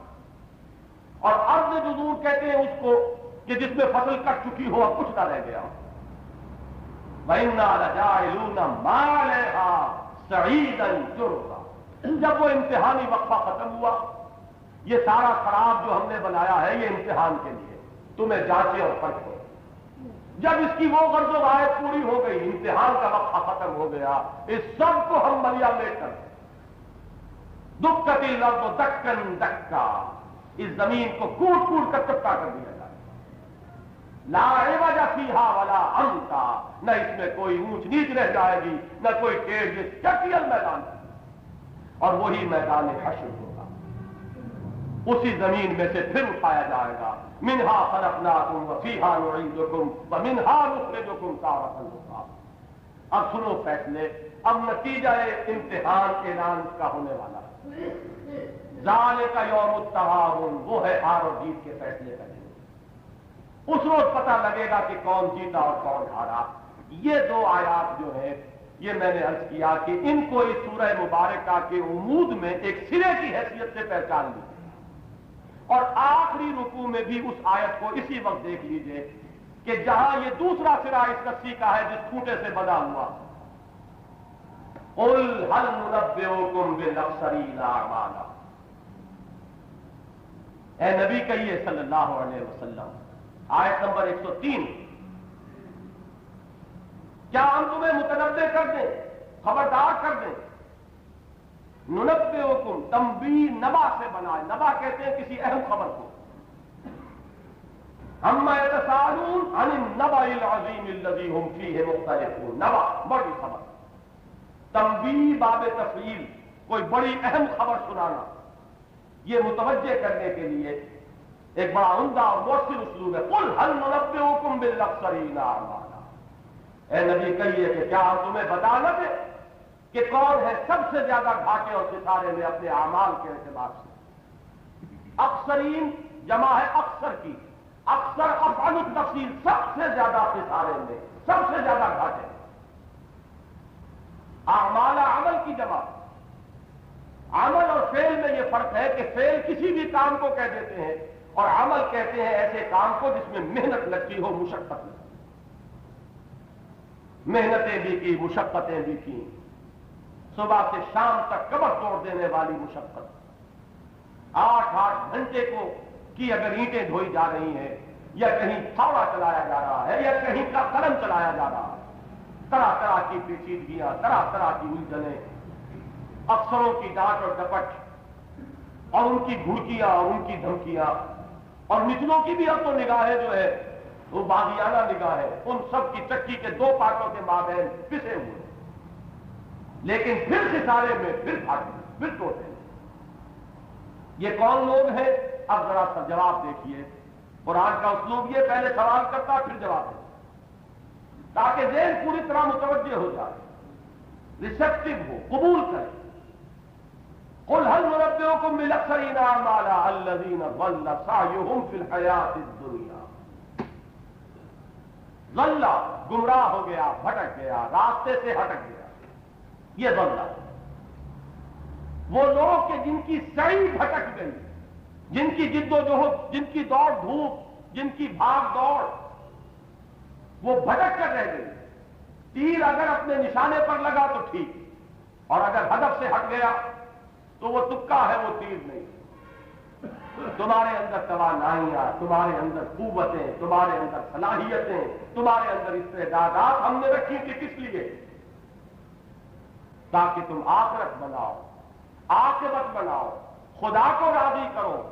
اور ارض جذور کہتے ہیں اس کو کہ جس میں فصل کٹ چکی ہو، اب کچھ نہ رہ گیا۔ وَإِنَّا لَجَاعِلُونَ مَا عَلَيْهَا صَعِيدًا جُرُزًا، جب وہ امتحانی وقفہ ختم ہوا، یہ سارا خراب جو ہم نے بنایا ہے یہ امتحان کے لیے، تمہیں جانچے اور پرکھے۔ جب اس کی وہ غرض و غایت پوری ہو گئی، امتحان کا وقفہ ختم ہو گیا، اس سب کو ہم ملیا لے کر دکت الارض دکن دکا، اس زمین کو کوٹ کوٹ کر چپٹا کر دیا جائے، لا عوج فیہا ولا امتا، نہ اس میں کوئی اونچ نیچ رہ جائے گی، نہ کوئی ٹیڑھ، یہ چٹیل میدان ہے، اور وہی میدان حشر ہوگا۔ اسی زمین میں سے پھر اٹھایا جائے گا، منہا خلقناکم وفیہا نعیدکم ومنہا نخرجکم تارۃ اخری۔ اب سنو فیصلے، اب نتیجہ امتحان اعلان کا ہونے والا ہے۔ ذالک یوم التغابن، وہ ہے ہار اور جیت کے فیصلے کا دن۔ اس روز پتہ لگے گا کہ کون جیتا اور کون ہارا۔ یہ دو آیات جو ہیں، یہ میں نے عرض کیا کہ ان کو اس سورہ مبارکہ کے عمود میں ایک سرے کی حیثیت سے پہچان لی، اور آخری رکوع میں بھی اس آیت کو اسی وقت دیکھ لیجئے کہ جہاں یہ دوسرا سرا اس رسی کا ہے جس کھوٹے سے بندھا ہوا، قُلْ هَلْ نُنَبِّئُكُمْ بِالْأَخْسَرِينَ أَعْمَالًا، اے نبی کہیے صلی اللہ علیہ وسلم، آیت نمبر 103، کیا ہم تمہیں متنبع کر دیں، خبردار کر دیں؟ ننبئکم، تنبیہ نبا سے بنائے، نبا کہتے ہیں کسی اہم خبر کو۔ عما یتساءلون عن النبأ العظیم الذی هم فیہ مختلفون، نبا بڑی خبر، تنبیہ باب تفعیل، کوئی بڑی اہم خبر سنانا، یہ متوجہ کرنے کے لیے ایک بڑا عمدہ اور مؤثر اسلوب ہے۔ قل هل ننبئکم بالاخسرین اعمالا، اے نبی کہیے کہ کیا ہم تمہیں بتا نہ دیں کہ کون ہے سب سے زیادہ گھاٹے اور خسارے میں اپنے اعمال کے اعتبار سے۔ اکثرین جمع ہے اکثر کی، اکثر افعل التفصیل، سب سے زیادہ خسارے میں، سب سے زیادہ گھاٹے۔ اعمال عمل کی جمع، عمل اور فعل میں یہ فرق ہے کہ فعل کسی بھی کام کو کہہ دیتے ہیں، اور عمل کہتے ہیں ایسے کام کو جس میں محنت لگتی ہو، مشقت لگتی، محنتیں بھی کی، مشقتیں بھی کی، صبح سے شام تک کمر توڑ دینے والی مشقت، 8 گھنٹے کو کی اگر اینٹیں دھوئی جا رہی ہیں، یا کہیں پھاوڑا چلایا جا رہا ہے، یا کہیں کا قلم چلایا جا رہا ہے، طرح طرح کی پیچیدگیاں، طرح طرح کی الجھنیں، افسروں کی ڈانٹ اور ڈپٹ، اور ان کی گھڑکیاں اور ان کی دھمکیاں، اور نچلوں کی بھی اب تو نگاہیں جو ہے وہ باغیانہ نگاہیں، ان سب کی چکی کے دو پارٹوں کے مابین پسے ہوئے، لیکن پھر ستارے میں پھر بھاگے، پھر ٹوٹے۔ یہ کون لوگ ہیں؟ اب ذرا سا جواب دیکھیے۔ قرآن کا اسلوب یہ، پہلے سوال کرتا پھر جواب دیتا، تاکہ ذہن پوری طرح متوجہ ہو جائے، ریسپٹیو ہو، قبول کرے۔ قل هل ننبئكم بالاخسرین اعمالا الذین ضل سعیهم فی الحیاۃ الدنیا۔ ضل، گمراہ ہو گیا، بھٹک گیا، راستے سے ہٹک گیا، یہ ضل۔ وہ لوگ کہ جن کی سعی بھٹک گئی، جن کی جد و جہد، جن کی دوڑ دھوپ، جن کی بھاگ دوڑ وہ بھٹک کر رہ گئی۔ تیر اگر اپنے نشانے پر لگا تو ٹھیک، اور اگر ہدف سے ہٹ گیا تو وہ تکا ہے، وہ تیر نہیں۔ تمہارے اندر توانائیاں، تمہارے اندر قوتیں، تمہارے اندر صلاحیتیں، تمہارے اندر استعدادات ہم نے رکھی تھی کس لیے؟ تاکہ تم آخرت بناؤ، عاقبت بناؤ، خدا کو راضی کرو۔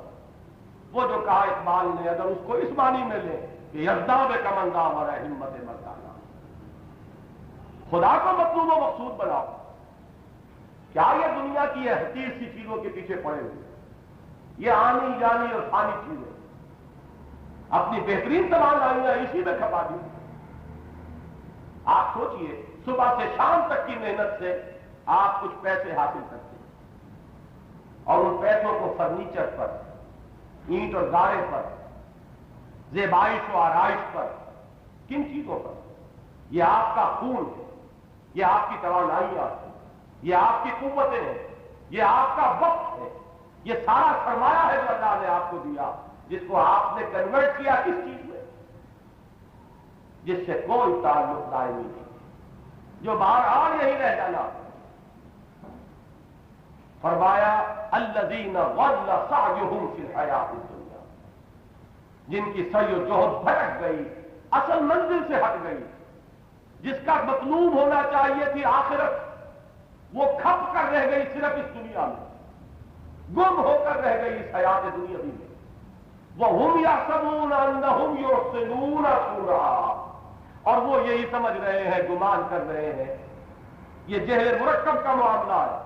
وہ جو کہا اقبال نے، اگر اس کو اس معنی میں لیں کہ یزداں بے کمنداں اور ہمت مردانہ، خدا کو مطلوب و مقصود بناؤ۔ کیا یہ دنیا کی یہ حقیر سی چیزوں کے پیچھے پڑے ہوئے، یہ آنی جانی اور فانی چیزیں، اپنی بہترین توانائیاں اسی میں کھپا دی۔ آپ سوچئے، صبح سے شام تک کی محنت سے آپ کچھ پیسے حاصل کرتے ہیں، اور ان پیسوں کو فرنیچر پر، اینٹ اور گارے پر، زیبائش و آرائش پر، کن چیزوں پر؟ یہ آپ کا خون ہے، یہ آپ کی توانائیاں ہیں، یہ آپ کی قوتیں ہیں، یہ آپ کا وقت ہے، یہ سارا سرمایہ ہے جو اللہ نے آپ کو دیا، جس کو آپ نے کنورٹ کیا کس چیز میں؟ جس سے کوئی تعلق دائمی نہیں، جو باہر آ یہی رہ جانا۔ فرمایا الذین ضل سعیہم فی الحیاۃ الدنیا، جن کی سعی و جہد بھٹک گئی، اصل منزل سے ہٹ گئی، جس کا مطلوب ہونا چاہیے تھی آخرت، وہ کھپ کر رہ گئی صرف اس دنیا میں، گم ہو کر رہ گئی اس حیات دنیاوی میں۔ وَهُمْ يَحْسَبُونَ أَنَّهُمْ يُحْسِنُونَ صُنْعًا، اور وہ یہی سمجھ رہے ہیں، گمان کر رہے ہیں، یہ جہل مرکب کا معاملہ ہے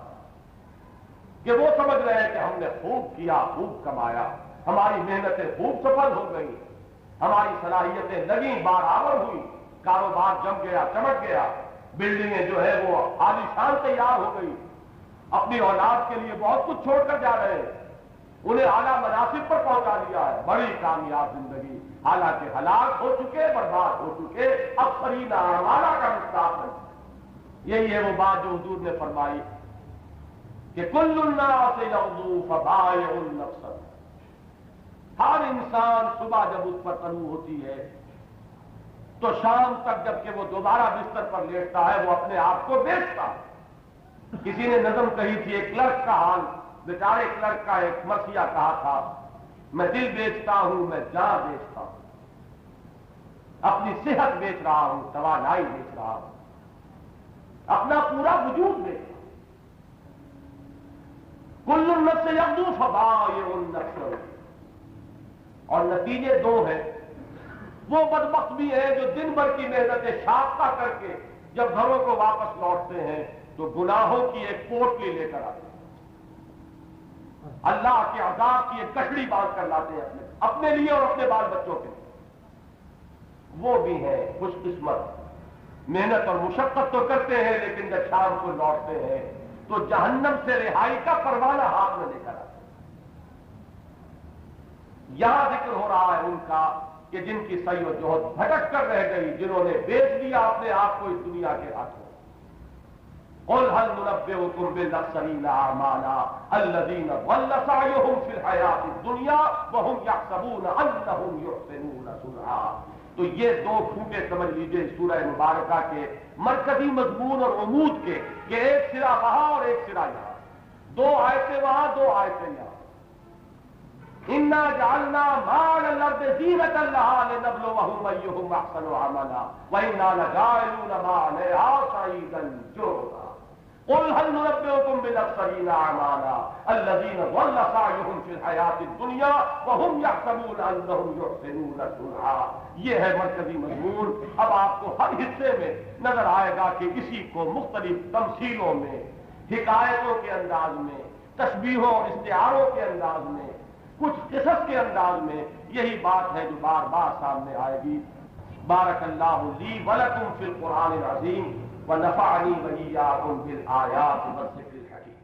کہ وہ سمجھ رہے ہیں کہ ہم نے خوب کیا، خوب کمایا، ہماری محنتیں خوب سفل ہو گئی، ہماری صلاحیتیں لگیں، بارآور ہوئی، کاروبار جم گیا، چمک گیا، بلڈنگیں جو ہے وہ عالی شان تیار ہو گئی، اپنی اولاد کے لیے بہت کچھ چھوڑ کر جا رہے ہیں، انہیں اعلیٰ مناصب پر پہنچا دیا ہے، بڑی کامیاب زندگی، حالانکہ ہلاک ہو چکے، برباد ہو چکے، اکثرین اعمالہ کا مستحق ہے۔ یہی ہے وہ بات جو حضور نے فرمائی کہ کل الناس یغدو فبائع النفس، ہر انسان صبح جب اس پر طلوع ہوتی ہے تو شام تک جب کہ وہ دوبارہ بستر پر لیٹتا ہے وہ اپنے آپ کو بیچتا ہے۔ کسی نے نظم کہی تھی، ایک کلرک کا حال، بیچارے کلرک کا ایک مرثیہ کہا تھا، میں دل بیچتا ہوں، میں جان بیچتا ہوں، اپنی صحت بیچ رہا ہوں، توانائی بیچ رہا ہوں، اپنا پورا وجود بیچ رہا ہوں۔ کل النفس یغدو فبائع النفس، اور نتیجے دو ہیں۔ وہ بدبخت بھی ہیں جو دن بھر کی محنتیں شاختہ کر کے جب گھروں کو واپس لوٹتے ہیں تو گناہوں کی ایک پوٹلی لے کر آتے ہیں، اللہ کے عذاب کی ایک کشڑی باندھ کر لاتے ہیں اپنے لیے اور اپنے بال بچوں کے لیے۔ وہ بھی ہیں خوش قسمت، محنت اور مشقت تو کرتے ہیں لیکن جب شام کو لوٹتے ہیں تو جہنم سے رہائی کا پروانہ ہاتھ میں لے کر آتے ہیں۔ یہاں ذکر ہو رہا ہے ان کا کہ جن کی سعی و جہد بھٹک کر رہ گئی، جنہوں نے بیچ دیا اپنے آپ کو اس دنیا کے ہاتھوں۔ قل هل ننبئكم بالاخسرین اعمالا الذین ضل سعیہم فی الحیاۃ الدنیا وهم یحسبون انہم یحسنون صنعا۔ تو یہ دو کھوٹے سمجھ لیجئے سورہ مبارکہ کے مرکزی مضمون اور عمود کے، کہ ایک سرا وہاں اور ایک سرا یہاں، دو آیتیں وہاں، دو آیتیں یہاں۔ انا جعلنا ما علی الارض زینۃ لها لنبلوہم ایہم احسن عملا وانا لجاعلون ما علیہا صعیدا جرزا۔ قل هل ننبئكم بالاخسرین اعمالا الذین ضل سعیهم فی الحیاۃ الدنیا وهم یحسبون انهم یحسنون صنعا. یہ ہے مرکزی مضمون. اب آپ کو ہر حصے میں نظر آئے گا کہ اسی کو مختلف تمثیلوں میں، حکایتوں کے انداز میں، تشبیہوں اور استعاروں کے انداز میں، کچھ قصص کے انداز میں یہی بات ہے جو بار بار سامنے آئے گی. بارک اللہ لی ولکم فی القرآن العظیم ونفعنی وإیاکم بالآیات والذکر الحکیم.